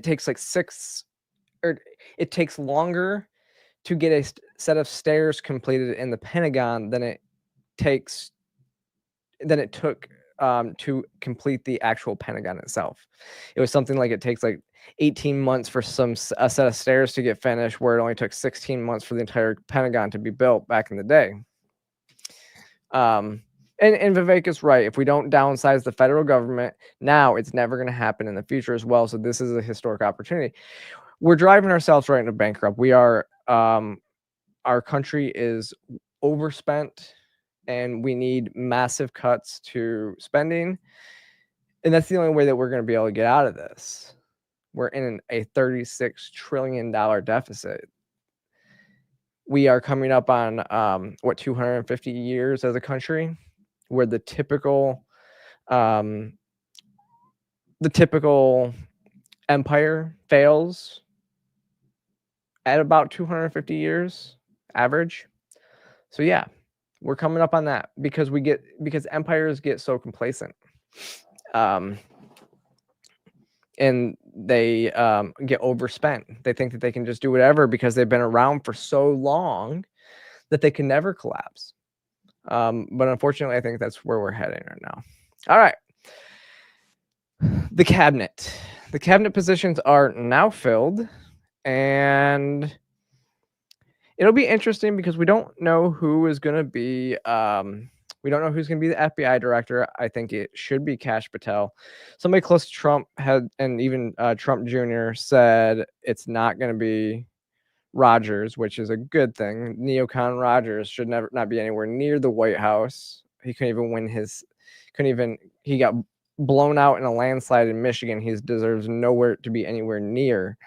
takes like it takes longer to get a set of stairs completed in the Pentagon than it took to complete the actual Pentagon itself. It was something like it takes like 18 months for a set of stairs to get finished, where it only took 16 months for the entire Pentagon to be built back in the day. And Vivek is right. If we don't downsize the federal government now, it's never going to happen in the future as well. So this is a historic opportunity. We're driving ourselves right into bankrupt. We are, our country is overspent, and we need massive cuts to spending. And that's the only way that we're going to be able to get out of this. We're in a $36 trillion deficit. We are coming up on 250 years as a country, where the typical empire fails at about 250 years average. So yeah, we're coming up on that because empires get so complacent, and they get overspent. They think that they can just do whatever because they've been around for so long that they can never collapse. But unfortunately, I think that's where we're heading right now. All right. The cabinet positions are now filled, and it'll be interesting because we don't know who is going to be. We don't know who's going to be the FBI director. I think it should be Kash Patel. Somebody close to Trump and even Trump Jr. said it's not going to be Rogers, which is a good thing. Neocon Rogers should not be anywhere near the White House. He couldn't even win he got blown out in a landslide in Michigan. He deserves nowhere to be anywhere near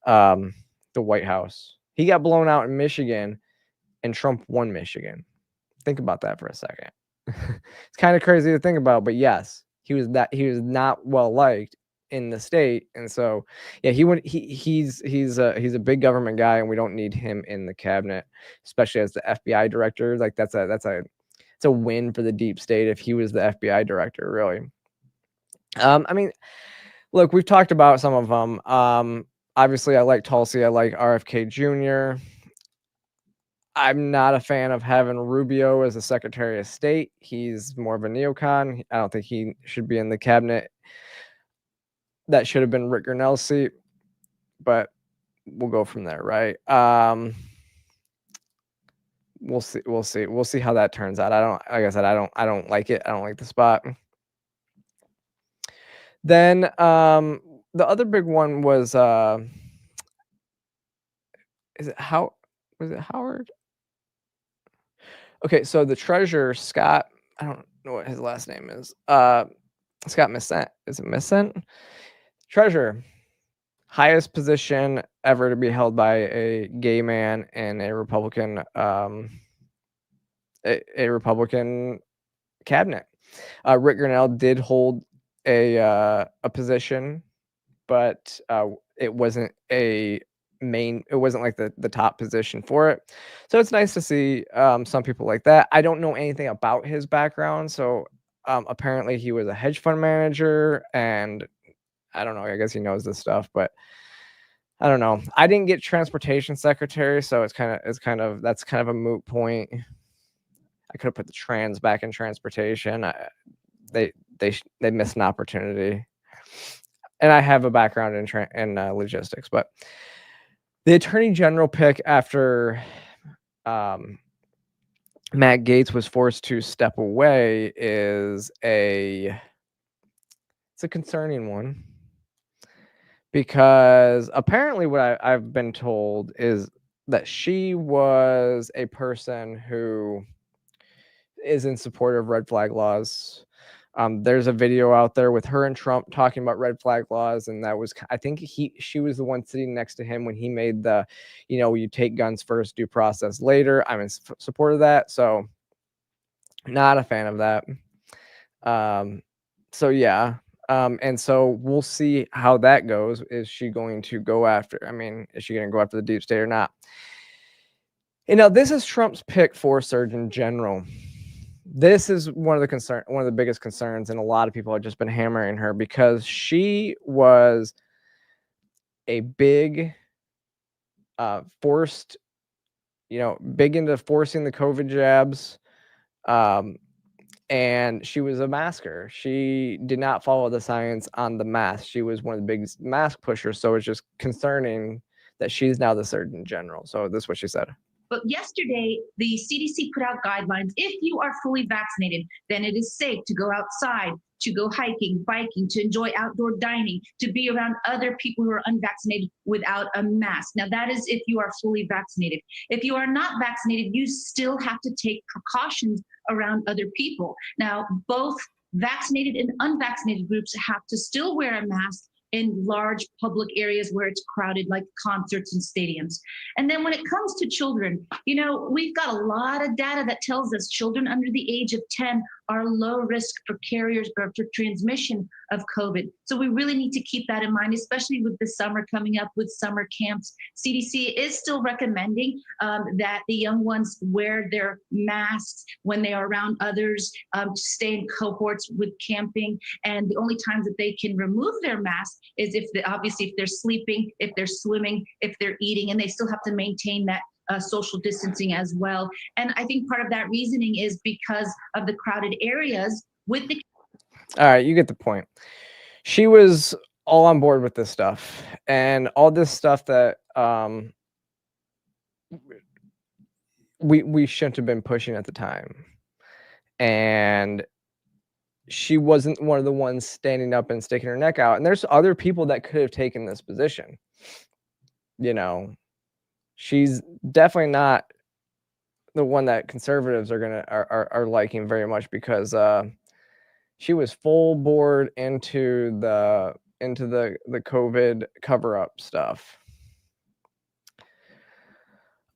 the White House. He got blown out in Michigan, and Trump won Michigan. Think about that for a second. It's kind of crazy to think about, but yes, he was not well liked in the state, and so yeah, he's a big government guy, and we don't need him in the cabinet, especially as the FBI director. Like it's a win for the deep state if he was the FBI director, really. I mean, look, we've talked about some of them. Obviously, I like Tulsi. I like RFK Jr. I'm not a fan of having Rubio as a Secretary of State. He's more of a neocon. I don't think he should be in the cabinet. That should have been Rick Grenell's seat, but we'll go from there, right? We'll see. We'll see how that turns out. Like I said, I don't like it. I don't like the spot. Then the other big one was was it Howard? Okay, so the treasurer, Scott, I don't know what his last name is. Scott Missent. Is it Missent? Treasurer. highest position ever to be held by a gay man in a Republican a Republican cabinet. Rick Grinnell did hold a position, but it wasn't a main. It wasn't like the top position for it. So it's nice to see some people like that. I don't know anything about his background, so apparently he was a hedge fund manager, and I don't know. I guess he knows this stuff, but I don't know. I didn't get transportation secretary, so that's kind of a moot point. I could have put the trans back in transportation. They missed an opportunity, and I have a background in logistics. But the attorney general pick after Matt Gaetz was forced to step away is it's a concerning one, because apparently what I've been told is that she was a person who is in support of red flag laws. There's a video out there with her and Trump talking about red flag laws, and that was, I think she was the one sitting next to him when he made the, you take guns first, due process later. I'm in support of that, so not a fan of that. So yeah, and so we'll see how that goes. Is she going to go after? I mean, is she going to go after the deep state or not? This is Trump's pick for Surgeon General. This is one of the biggest concerns, and a lot of people have just been hammering her because she was a big big into forcing the COVID jabs, and she was a masker. She did not follow the science on the mask. She was one of the biggest mask pushers, so it's just concerning that she's now the Surgeon General. So this is what she said. But yesterday, the CDC put out guidelines. If you are fully vaccinated, then it is safe to go outside, to go hiking, biking, to enjoy outdoor dining, to be around other people who are unvaccinated without a mask. Now, that is if you are fully vaccinated. If you are not vaccinated, you still have to take precautions around other people. Now, both vaccinated and unvaccinated groups have to still wear a mask in large public areas where it's crowded, like concerts and stadiums. And then when it comes to children, we've got a lot of data that tells us children under the age of 10 are low risk for carriers or for transmission of COVID. So we really need to keep that in mind, especially with the summer coming up with summer camps. CDC is still recommending that the young ones wear their masks when they are around others, stay in cohorts with camping. And the only times that they can remove their mask is if they're sleeping, if they're swimming, if they're eating, and they still have to maintain that social distancing as well. And I think part of that reasoning is because of the crowded areas with the. All right, you get the point. She was all on board with this stuff, and all this stuff that we shouldn't have been pushing at the time. And she wasn't one of the ones standing up and sticking her neck out. And there's other people that could have taken this position. She's definitely not the one that conservatives are liking very much, because she was full board into the COVID cover-up stuff.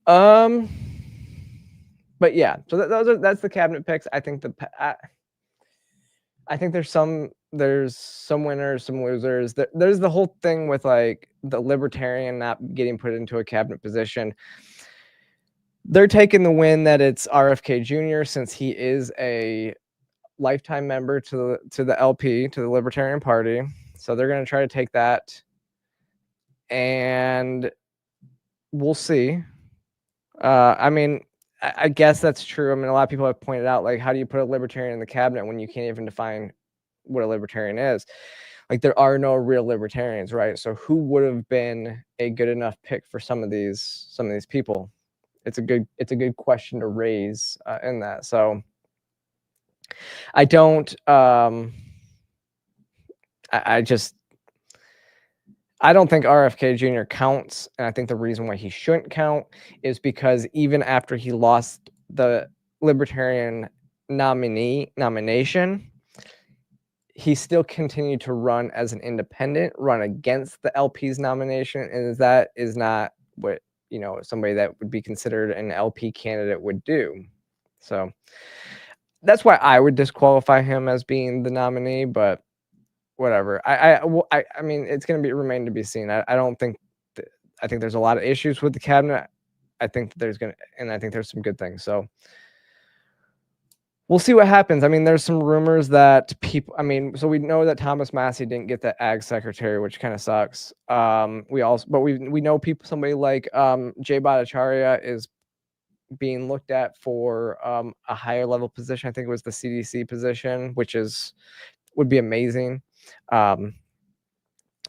But yeah, so that's the cabinet picks. I think I think there's some winners, some losers. There's the whole thing with like the libertarian not getting put into a cabinet position. They're taking the win that it's RFK Jr., since he is a lifetime member to the LP, to the Libertarian Party. So they're going to try to take that, and we'll see. I mean, I guess that's true. I mean, a lot of people have pointed out, like, how do you put a libertarian in the cabinet when you can't even define what a libertarian is? Like, there are no real libertarians, right? So who would have been a good enough pick for some of these people? It's a good question to raise in that. So I don't I don't think RFK Jr. counts, and I think the reason why he shouldn't count is because even after he lost the Libertarian nomination, he still continued to run as an independent, run against the LP's nomination, and that is not what, you know, somebody that would be considered an LP candidate would do. So that's why I would disqualify him as being the nominee, but whatever. I mean, it's going to remain to be seen. I don't think I think there's a lot of issues with the cabinet. I think there's some good things. So we'll see what happens. I mean, there's some rumors that people, I mean, so we know that Thomas Massey didn't get the ag secretary, which kind of sucks. We know somebody like Jay Bhattacharya is being looked at for a higher level position. I think it was the CDC position, which would be amazing. Jay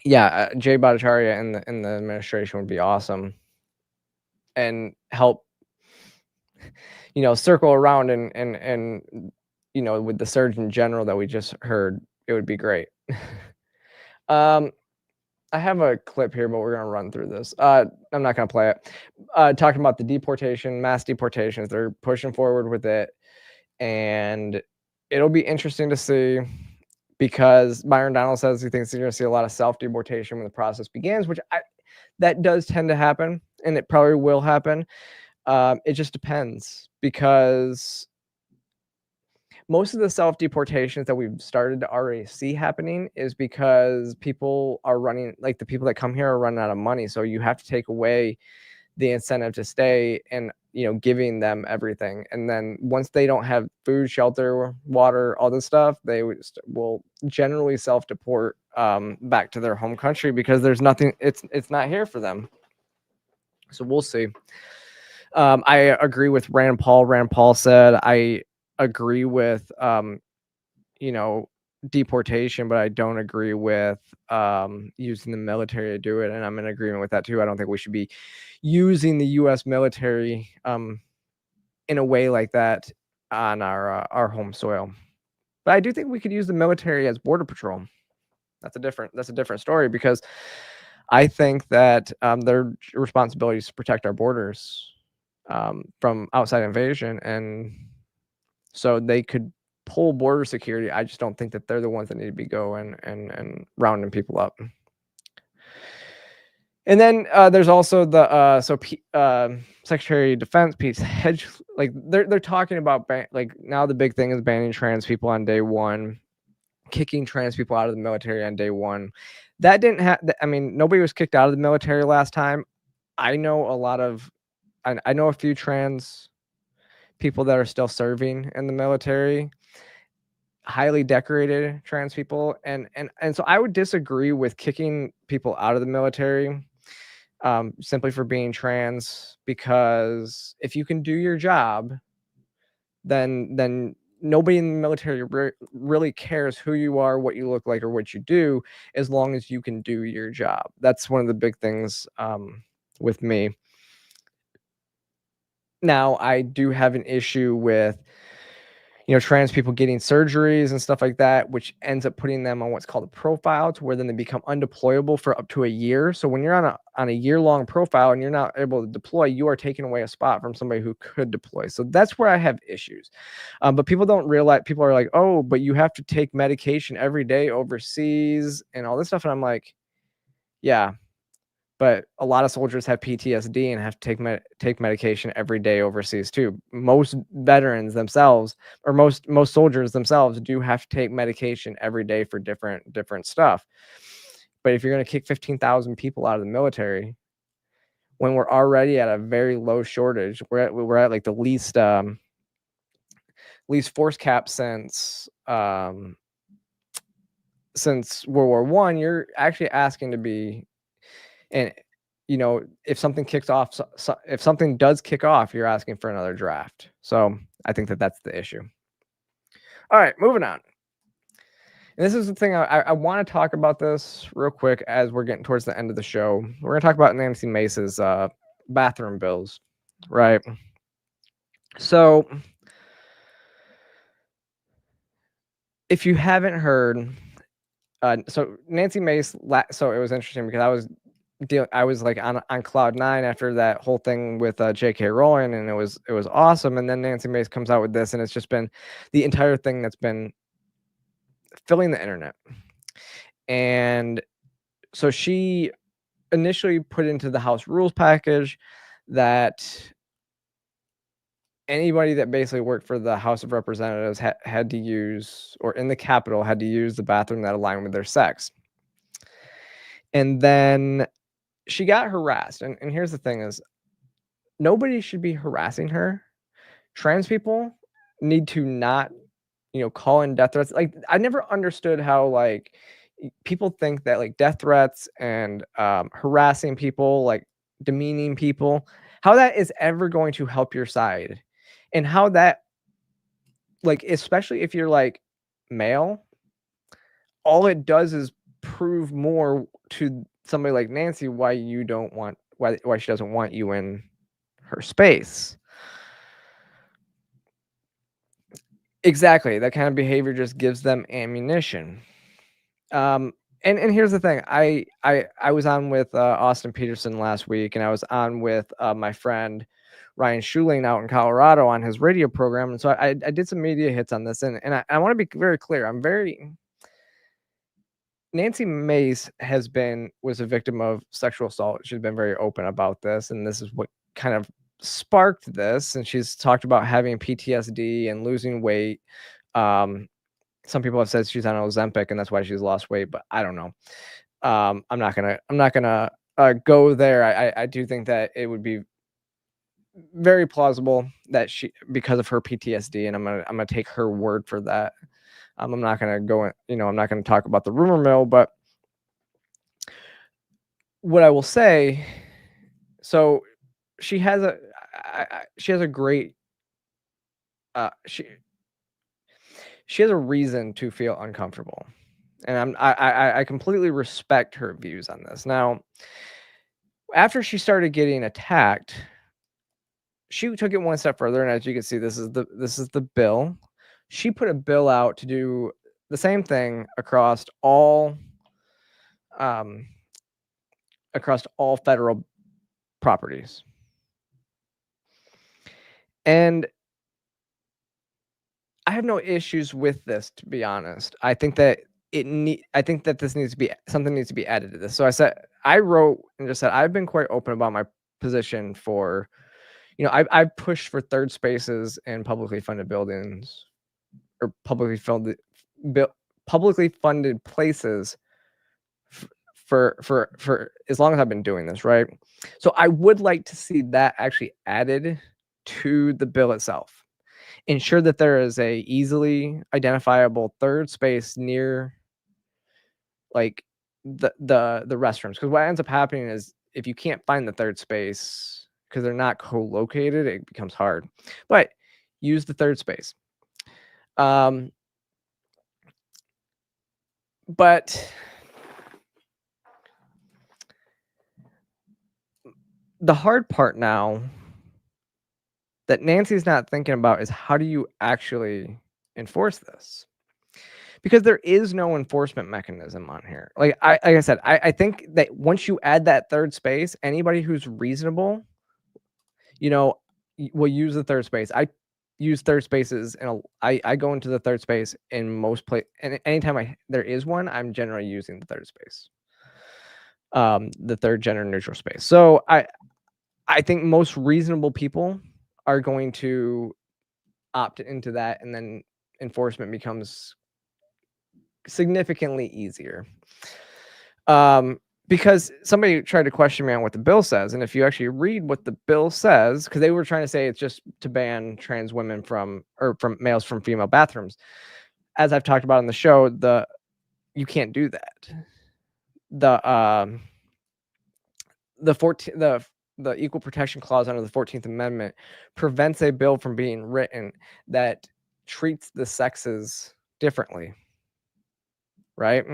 Bhattacharya in the administration would be awesome and help, you know, circle around and you know, with the Surgeon General that we just heard, it would be great. I have a clip here, but we're gonna run through this. I'm not gonna play it. Talking about the deportation, mass deportations, they're pushing forward with it, and it'll be interesting to see, because Byron Donald says he thinks you're going to see a lot of self-deportation when the process begins, which that does tend to happen, and it probably will happen. It just depends, because most of the self-deportations that we've started to already see happening is because people are running, like the people that come here are running out of money. So you have to take away the incentive to stay and, you know, giving them everything. And then once they don't have food, shelter, water, all this stuff, they will generally self-deport back to their home country, because there's nothing, it's not here for them. So we'll see. I agree with Rand Paul. Rand Paul said, I agree with, you know, deportation, but I don't agree with using the military to do it. And I'm in agreement with that too. I don't think we should be using the U.S. military in a way like that on our home soil. But I do think we could use the military as border patrol. That's a different story, because I think that their responsibility is to protect our borders from outside invasion, and so they could pull border security. I just don't think that they're the ones that need to be going and rounding people up. And then there's also the Secretary of Defense Pete Hedge. Like they're talking about like now the big thing is banning trans people on day one, kicking trans people out of the military on day one. That didn't happen. I mean, nobody was kicked out of the military last time. I know I know a few trans people that are still serving in the military, highly decorated trans people, and so I would disagree with kicking people out of the military simply for being trans, because if you can do your job, then nobody in the military really cares who you are, what you look like, or what you do, as long as you can do your job. That's one of the big things with me. Now, I do have an issue with, you know, trans people getting surgeries and stuff like that, which ends up putting them on what's called a profile, to where then they become undeployable for up to a year. So when you're on a year-long profile and you're not able to deploy, you are taking away a spot from somebody who could deploy. So that's where I have issues. But people don't realize, people are like, oh, but you have to take medication every day overseas and all this stuff. And I'm like, yeah, but a lot of soldiers have PTSD and have to take medication every day overseas too. Most veterans themselves, or most soldiers themselves, do have to take medication every day for different stuff. But if you're going to kick 15,000 people out of the military, when we're already at a very low shortage, we're at like the least force cap since World War I, you're actually asking to be. And, you know, if something kicks off, if something does kick off, you're asking for another draft. So I think that that's the issue. All right, moving on. And this is the thing, I want to talk about this real quick as we're getting towards the end of the show. We're going to talk about Nancy Mace's bathroom bills, right? So if you haven't heard, so Nancy Mace, so it was interesting because I was like on cloud nine after that whole thing with J.K. Rowling, and it was awesome. And then Nancy Mace comes out with this, and it's just been the entire thing that's been filling the internet. And so she initially put into the House rules package that anybody that basically worked for the House of Representatives had to use, or in the Capitol had to use the bathroom that aligned with their sex. And then she got harassed. And here's the thing is, nobody should be harassing her. Trans people need to not, call in death threats. Like, I never understood how, like, people think that, like, death threats and harassing people, like demeaning people, how that is ever going to help your side. And how that, like, especially if you're, like, male, all it does is prove more to somebody like Nancy why she doesn't want you in her space. Exactly. That kind of behavior just gives them ammunition. And here's the thing. I was on with Austin Peterson last week, and I was on with my friend Ryan Schuling out in Colorado on his radio program. And so I did some media hits on this, and I want to be very clear. Nancy Mace was a victim of sexual assault. She's been very open about this, and this is what kind of sparked this. And she's talked about having PTSD and losing weight. Some people have said she's on Ozempic and that's why she's lost weight, but I don't know. I'm not gonna go there. I do think that it would be very plausible that because of her PTSD, and I'm gonna take her word for that. I'm not gonna go, I'm not gonna talk about the rumor mill, but what I will say, so she has a great, she has a reason to feel uncomfortable, and I completely respect her views on this. Now, after she started getting attacked, she took it one step further, and as you can see, this is the bill. She put a bill out to do the same thing across all federal properties. And I have no issues with this, to be honest. I think that this needs to be added to this. So I wrote and just said, I've been quite open about my position for, I've pushed for third spaces in publicly funded buildings or publicly funded places for as long as I've been doing this, right? So I would like to see that actually added to the bill itself. Ensure that there is a easily identifiable third space near, like, the restrooms, because what ends up happening is if you can't find the third space because they're not co-located, it becomes hard. But use the third space. But the hard part now that Nancy's not thinking about is, how do you actually enforce this? Because there is no enforcement mechanism on here. Like I said, I think that once you add that third space, anybody who's reasonable, will use the third space. I use third spaces, and I go into the third space in most places. And anytime there is one, I'm generally using the third space, the third gender neutral space. So I think most reasonable people are going to opt into that, and then enforcement becomes significantly easier. Because somebody tried to question me on what the bill says, and if you actually read what the bill says, because they were trying to say it's just to ban trans women from males from female bathrooms. As I've talked about on the show, you can't do that. The Equal Protection Clause under the 14th Amendment prevents a bill from being written that treats the sexes differently, right?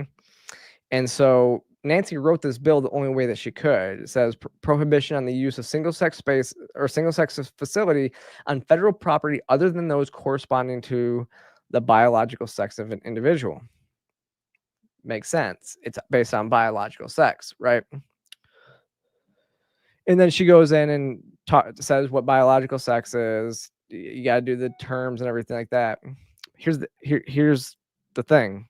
And so Nancy wrote this bill the only way that she could. It says prohibition on the use of single-sex space or single-sex facility on federal property other than those corresponding to the biological sex of an individual. Makes sense. It's based on biological sex, right? And then she goes in and says what biological sex is. You got to do the terms and everything like that. Here's the thing.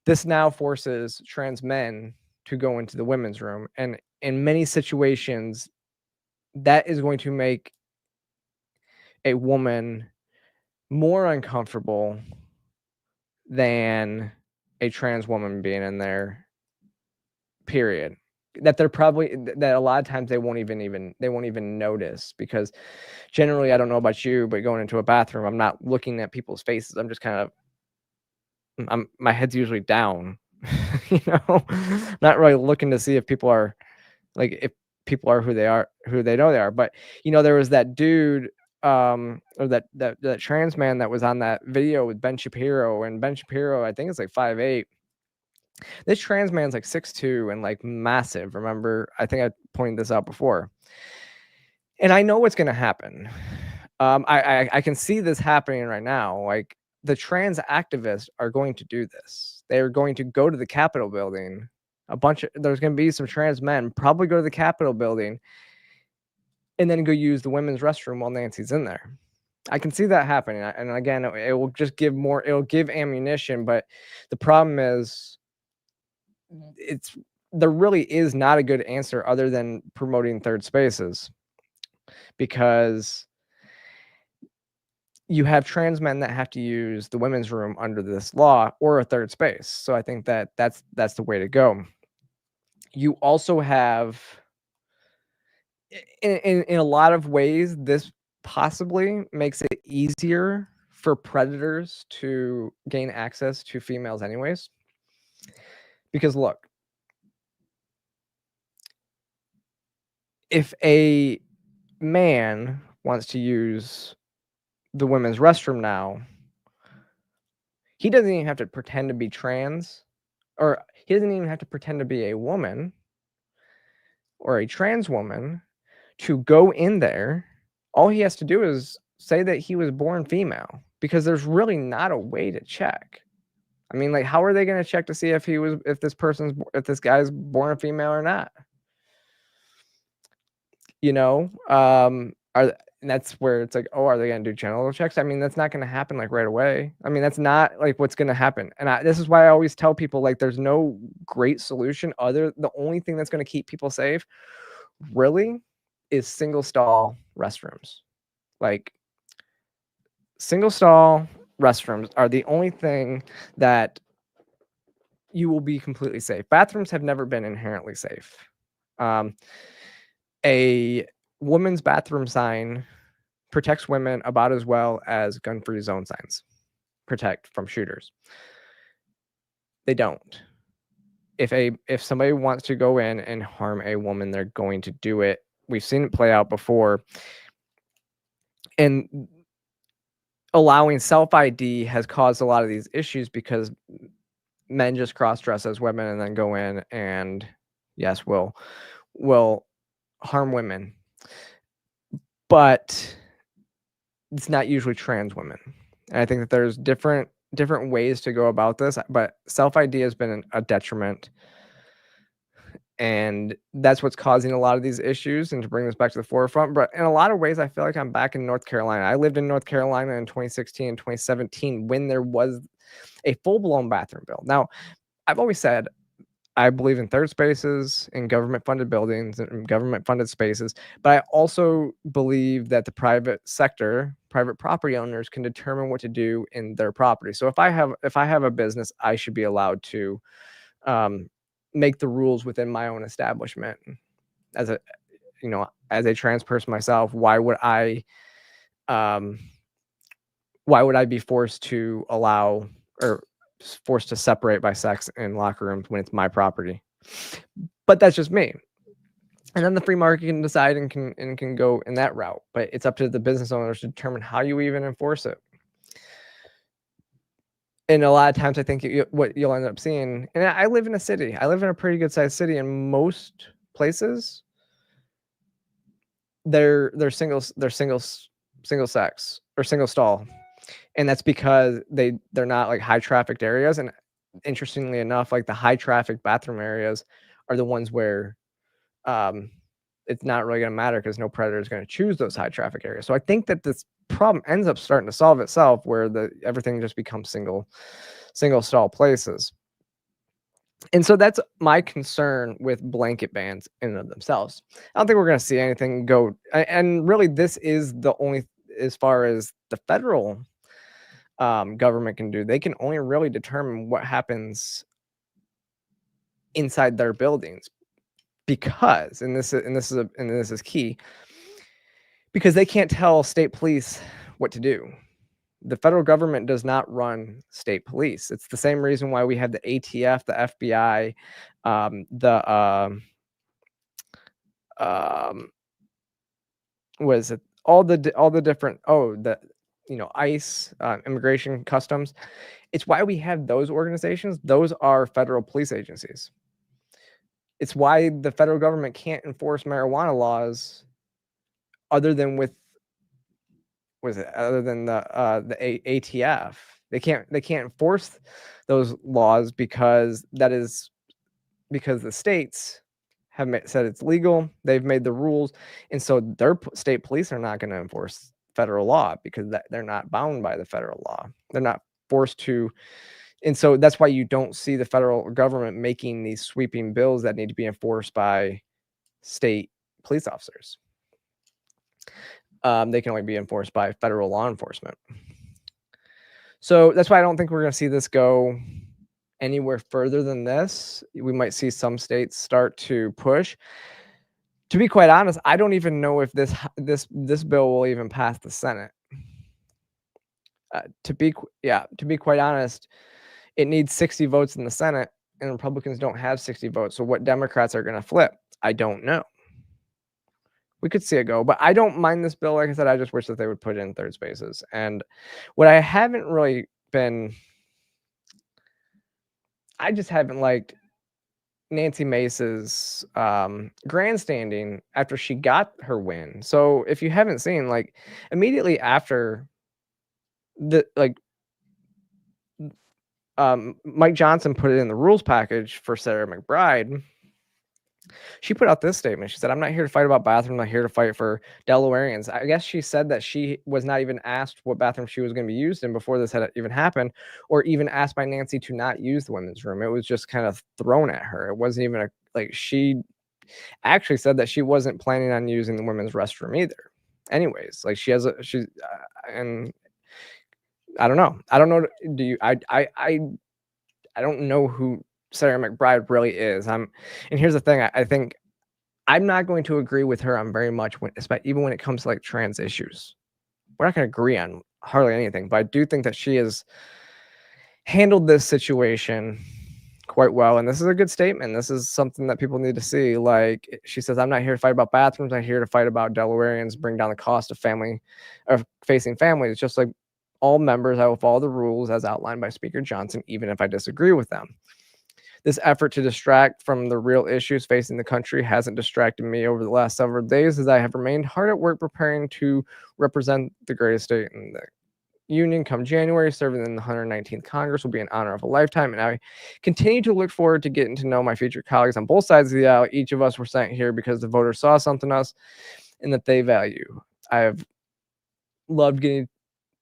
This now forces trans men to go into the women's room. And in many situations, that is going to make a woman more uncomfortable than a trans woman being in there, period. That they're probably, that a lot of times they won't even notice, because generally, I don't know about you, but going into a bathroom, I'm not looking at people's faces. I'm just kind of, my head's usually down, you know, not really looking to see if people are like, if people are who they are, who they know they are. But, you know, there was that dude, or that trans man that was on that video with Ben Shapiro, and Ben Shapiro, I think it's like 5'8". This trans man's like 6'2" and like massive. Remember, I think I pointed this out before. And I know what's going to happen. I can see this happening right now. Like, the trans activists are going to do this. They're going to go to the Capitol building. There's going to be some trans men probably go to the Capitol building and then go use the women's restroom while Nancy's in there. I can see that happening. And again, it will just give more, it'll give ammunition. But the problem is, there really is not a good answer other than promoting third spaces, because you have trans men that have to use the women's room under this law or a third space. So I think that that's the way to go. You also have, in a lot of ways, this possibly makes it easier for predators to gain access to females anyways. Because look, if a man wants to use the women's restroom now, he doesn't even have to pretend to be trans, or he doesn't even have to pretend to be a woman or a trans woman to go in there. All he has to do is say that he was born female, because there's really not a way to check. I mean, like, how are they going to check to see if this guy's born a female or not? You know, and that's where it's like, oh, are they going to do genital checks? I mean, that's not going to happen like right away. I mean, that's not like what's going to happen. And this is why I always tell people, like, there's no great solution. The only thing that's going to keep people safe really is single stall restrooms. Like, single stall restrooms are the only thing that you will be completely safe. Bathrooms have never been inherently safe. A women's bathroom sign protects women about as well as gun-free zone signs protect from shooters. They don't. If somebody wants to go in and harm a woman, they're going to do it. We've seen it play out before. And allowing self-ID has caused a lot of these issues, because men just cross-dress as women and then go in and, yes, will harm women. But it's not usually trans women. And I think that there's different ways to go about this, but self-ID has been a detriment. And that's what's causing a lot of these issues, and to bring this back to the forefront. But in a lot of ways, I feel like I'm back in North Carolina. I lived in North Carolina in 2016 and 2017 when there was a full-blown bathroom bill. Now, I've always said I believe in third spaces, in government-funded buildings, and government-funded spaces, but I also believe that the private sector, private property owners, can determine what to do in their property. So if I have a business, I should be allowed to make the rules within my own establishment. As a trans person myself, why would I be forced to allow, or forced to separate by sex in locker rooms when it's my property? But that's just me. And then the free market can decide and can go in that route. But it's up to the business owners to determine how you even enforce it. And a lot of times, I think what you'll end up seeing, and I live in a city. I live in a pretty good sized city, and most places they're single sex or single stall, and that's because they're not like high trafficked areas. And interestingly enough, like the high traffic bathroom areas are the ones where it's not really going to matter, because no predator is going to choose those high traffic areas. So I think that this problem ends up starting to solve itself, where everything just becomes single stall places. And so that's my concern with blanket bans in and of themselves. I don't think we're going to see anything go. And really, this is the only, as far as the federal government can do, they can only really determine what happens inside their buildings, because, and this is key, because they can't tell state police what to do. The federal government does not run state police. It's the same reason why we have the ATF, the FBI, was it all the different, ICE, immigration, customs. It's why we have those organizations. Those are federal police agencies. It's why the federal government can't enforce marijuana laws other than the ATF. They can't enforce those laws because the states have said it's legal. They've made the rules, and so their state police are not going to enforce federal law because they're not bound by the federal law. They're not forced to. And so that's why you don't see the federal government making these sweeping bills that need to be enforced by state police officers. They can only be enforced by federal law enforcement. So that's why I don't think we're going to see this go anywhere further than this. We might see some states start to push. To be quite honest, I don't even know if this bill will even pass the Senate. To be quite honest, it needs 60 votes in the Senate, and Republicans don't have 60 votes. So what Democrats are going to flip, I don't know. We could see it go, but I don't mind this bill. Like I said, I just wish that they would put it in third spaces. And what I haven't really been, I just haven't liked Nancy Mace's grandstanding after she got her win. So if you haven't seen, like, immediately after Mike Johnson put it in the rules package for Sarah McBride, she put out this statement. She said, "I'm not here to fight about bathrooms. I'm here to fight for Delawareans." I guess she said that she was not even asked what bathroom she was going to be used in before this had even happened, or even asked by Nancy to not use the women's room. It was just kind of thrown at her. It wasn't even she actually said that she wasn't planning on using the women's restroom either. Anyways, like and I don't know. I don't know. I don't know who Sarah McBride really is. And here's the thing. I think I'm not going to agree with her on very much, even when it comes to like trans issues. We're not going to agree on hardly anything, but I do think that she has handled this situation quite well. And this is a good statement. This is something that people need to see. Like, she says, "I'm not here to fight about bathrooms. I'm here to fight about Delawareans, bring down the cost of facing families. Just like all members, I will follow the rules as outlined by Speaker Johnson, even if I disagree with them. This effort to distract from the real issues facing the country hasn't distracted me over the last several days, as I have remained hard at work preparing to represent the greatest state in the union come January. Serving in the 119th Congress will be an honor of a lifetime, and I continue to look forward to getting to know my future colleagues on both sides of the aisle. Each of us were sent here because the voters saw something in us and that they value. I have loved getting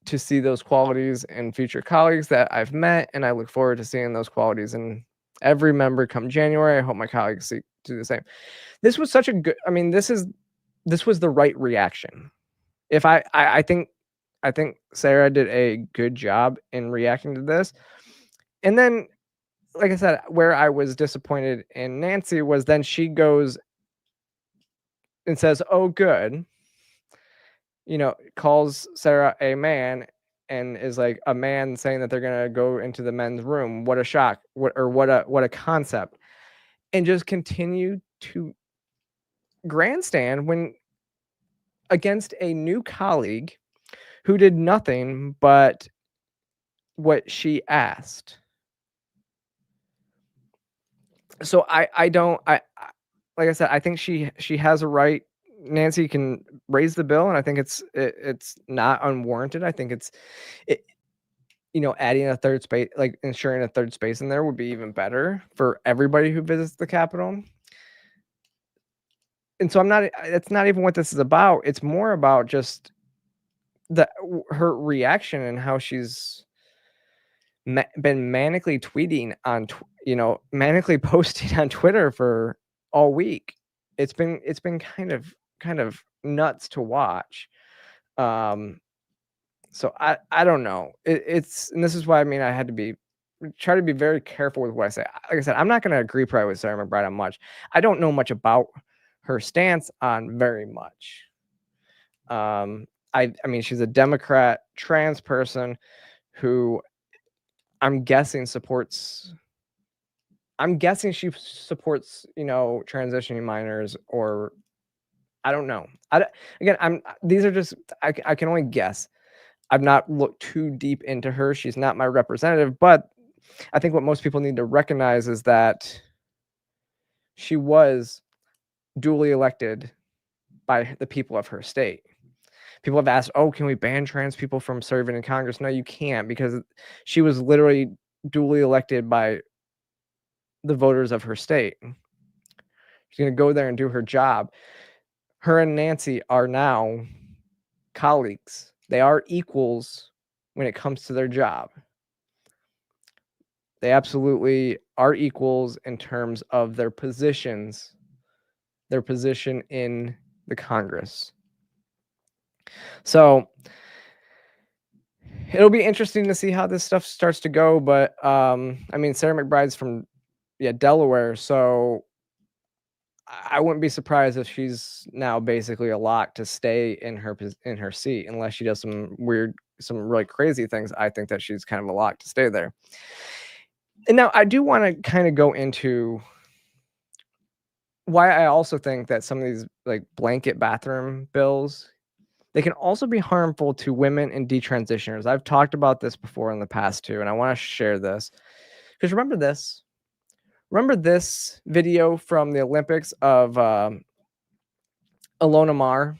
to see those qualities in future colleagues that I've met, and I look forward to seeing those qualities in every member come January. I hope my colleagues do the same." This was such a good, this was the right reaction. I think Sarah did a good job in reacting to this. And then, like I said, where I was disappointed in Nancy was then she goes and says, "Oh, good," calls Sarah a man, and is like a man saying that they're going to go into the men's room. What a shock. What a concept. And just continue to grandstand when against a new colleague who did nothing but what she asked. So I don't, like I said, I think she has a right. Nancy can raise the bill, and I think it's not unwarranted. I think adding a third space, like ensuring a third space in there, would be even better for everybody who visits the Capitol. And so it's not even what this is about. It's more about just her reaction and how she's been manically tweeting on manically posting on Twitter for all week. It's been kind of nuts to watch. So I don't know. And this is why I had to try to be very careful with what I say. Like I said, I'm not going to agree probably with Sarah McBride on much. I don't know much about her stance on very much. She's a Democrat trans person who I'm guessing she supports, transitioning minors, or I don't know. These are just, I can only guess. I've not looked too deep into her. She's not my representative, but I think what most people need to recognize is that she was duly elected by the people of her state. People have asked, oh, can we ban trans people from serving in Congress? No, you can't, because she was literally duly elected by the voters of her state. She's going to go there and do her job. Her and Nancy are now colleagues. They are equals when it comes to their job. They absolutely are equals in terms of their positions, their position in the Congress. So it'll be interesting to see how this stuff starts to go. But Sarah McBride's from Delaware, so I wouldn't be surprised if she's now basically a lock to stay in her seat, unless she does some really crazy things. I think that she's kind of a lock to stay there. And now I do want to kind of go into why I also think that some of these like blanket bathroom bills, they can also be harmful to women and detransitioners. I've talked about this before in the past too, and I want to share this because remember this video from the Olympics of Ilona Maher,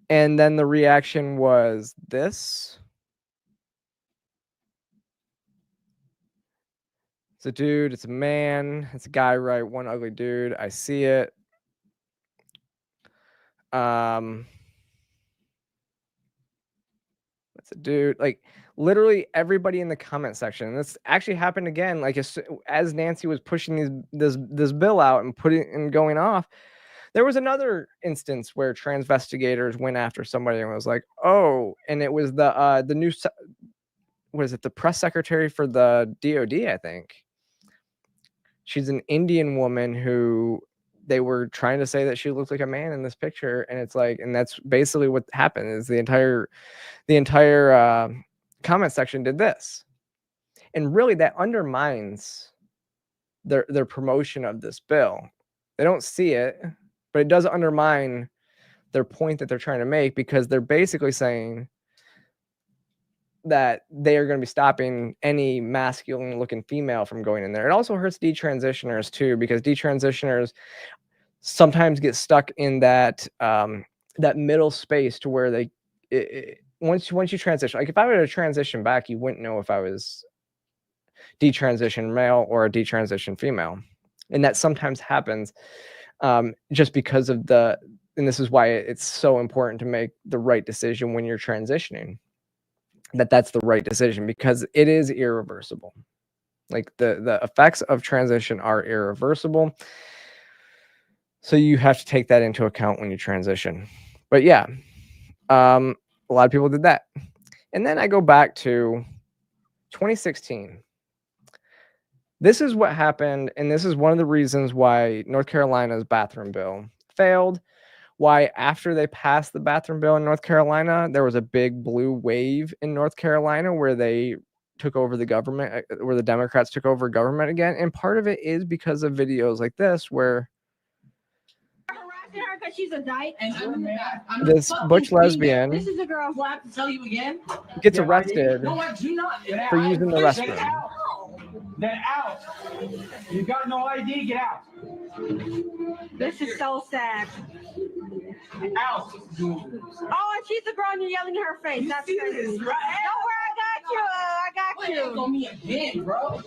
and then the reaction was this. It's a dude, it's a man, it's a guy, right? One ugly dude. I see it. It's a dude. Like literally everybody in the comment section. And this actually happened again. Like as Nancy was pushing this bill out and going off, there was another instance where transvestigators went after somebody and was like, oh, and it was the new, what is it? The press secretary for the DOD, I think. She's an Indian woman who they were trying to say that she looked like a man in this picture. And it's like, and that's basically what happened is the entire comment section did this. And really that undermines their promotion of this bill. They don't see it, but it does undermine their point that they're trying to make, because they're basically saying that they are going to be stopping any masculine looking female from going in there. It also hurts detransitioners too, because detransitioners sometimes get stuck in that middle space to where once you transition, like if I were to transition back, you wouldn't know if I was detransition male or a detransition female. And that sometimes happens just because of and this is why it's so important to make the right decision when you're transitioning. That's the right decision, because it is irreversible. Like the effects of transition are irreversible. So you have to take that into account when you transition. But yeah, a lot of people did that. And then I go back to 2016. This is what happened, and this is one of the reasons why North Carolina's bathroom bill failed. Why after they passed the bathroom bill in North Carolina, there was a big blue wave in North Carolina where they took over the government, where the Democrats took over government again. And part of it is because of videos like this where her because she's a dyke. This butch lesbian This is a girl who I have to tell you again gets arrested for using the restroom. Get out. You got no ID, get out. This is so sad. Out. Oh, and she's the girl and you're yelling in her face. That's crazy. Don't worry, I got you. On me again, bro.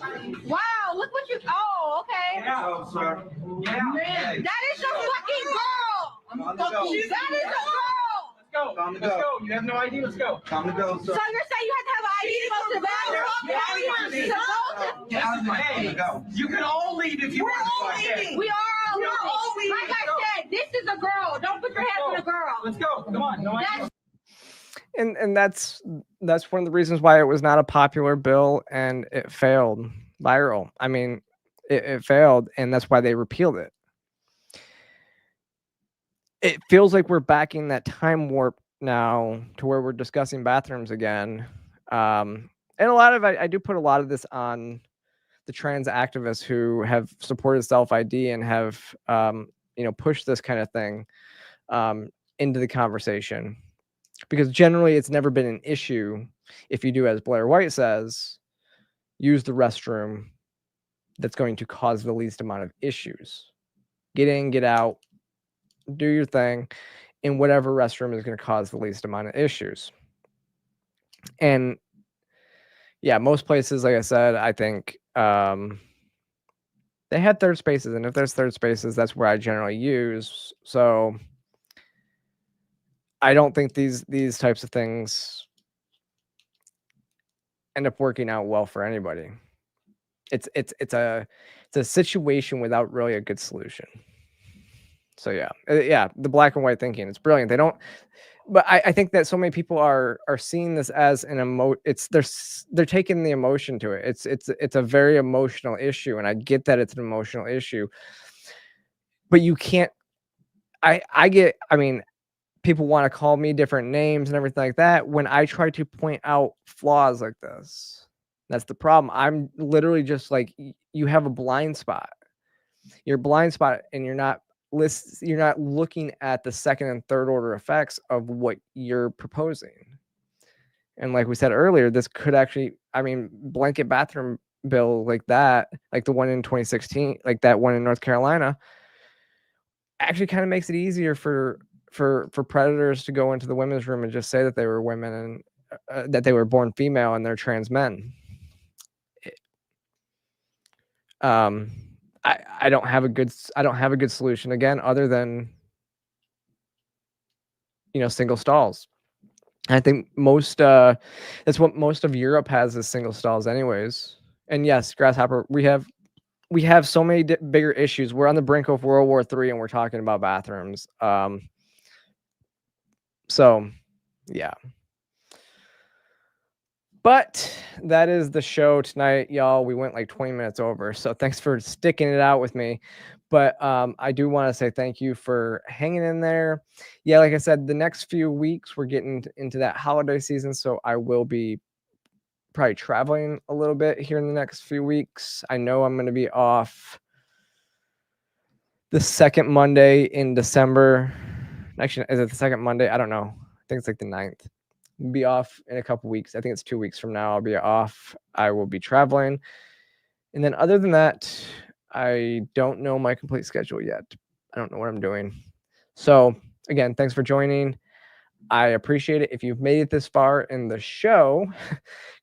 Wow, look what you. Oh, okay. Get out, sir. Get out. Man, that is a fucking girl. That is a girl. Let's go. Let's go. You have no ID. Let's go. Time to go, sir. So you're saying you have to have an Get out of my way. Go. You can all leave if you want. We're all leaving. We are. We're all leaving. Like I said, this is a girl. Don't put your hands on a girl. Let's go. Come on. No, And that's one of the reasons why it was not a popular bill and it failed viral. I mean, it failed, and that's why they repealed it. It feels like we're back in that time warp now to where we're discussing bathrooms again. And a lot of I do put a lot of this on the trans activists who have supported self-ID and have pushed this kind of thing into the conversation, because generally it's never been an issue if you do, as Blair White says, use the restroom that's going to cause the least amount of issues. Get in, get out, do your thing in whatever restroom is going to cause the least amount of issues. And yeah, most places, like I said, I think they had third spaces, and if there's third spaces, that's where I generally use. So I don't think these types of things end up working out well for anybody. It's a situation without really a good solution. So yeah, the black and white thinking, it's brilliant. They don't, but I think that so many people are seeing this as an they're taking the emotion to it. It's a very emotional issue, and I get that it's an emotional issue, but you can't. I mean, people want to call me different names and everything like that when I try to point out flaws like this. That's the problem. I'm literally just like, you have a blind spot. You're blind spot, and you're not looking at the second and third order effects of what you're proposing. And like we said earlier, this could actually, I mean, blanket bathroom bill like that, like the one in 2016, like that one in North Carolina, actually kind of makes it easier for predators to go into the women's room and just say that they were women and that they were born female and they're trans men. I don't have a good solution, again, other than single stalls. I think that's what most of Europe has, is single stalls anyways. And yes, Grasshopper, we have so many bigger issues. We're on the brink of World War III, and we're talking about bathrooms. So yeah. But that is the show tonight, y'all. We went like 20 minutes over, so thanks for sticking it out with me. But I do want to say thank you for hanging in there. Yeah, like I said, the next few weeks we're getting into that holiday season, so I will be probably traveling a little bit here in the next few weeks. I know I'm going to be off the second Monday in December. Actually, is it the second Monday? I don't know. I think it's like the 9th. Be off in a couple weeks. I think it's 2 weeks from now. I'll be off. I will be traveling. And then other than that, I don't know my complete schedule yet. I don't know what I'm doing. So again, thanks for joining. I appreciate it. If you've made it this far in the show,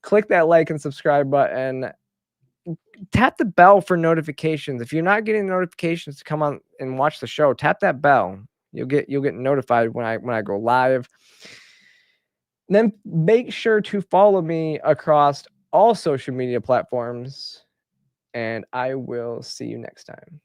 click that like and subscribe button. Tap the bell for notifications. If you're not getting notifications to come on and watch the show, tap that bell. You'll get notified when I go live. Then make sure to follow me across all social media platforms, and I will see you next time.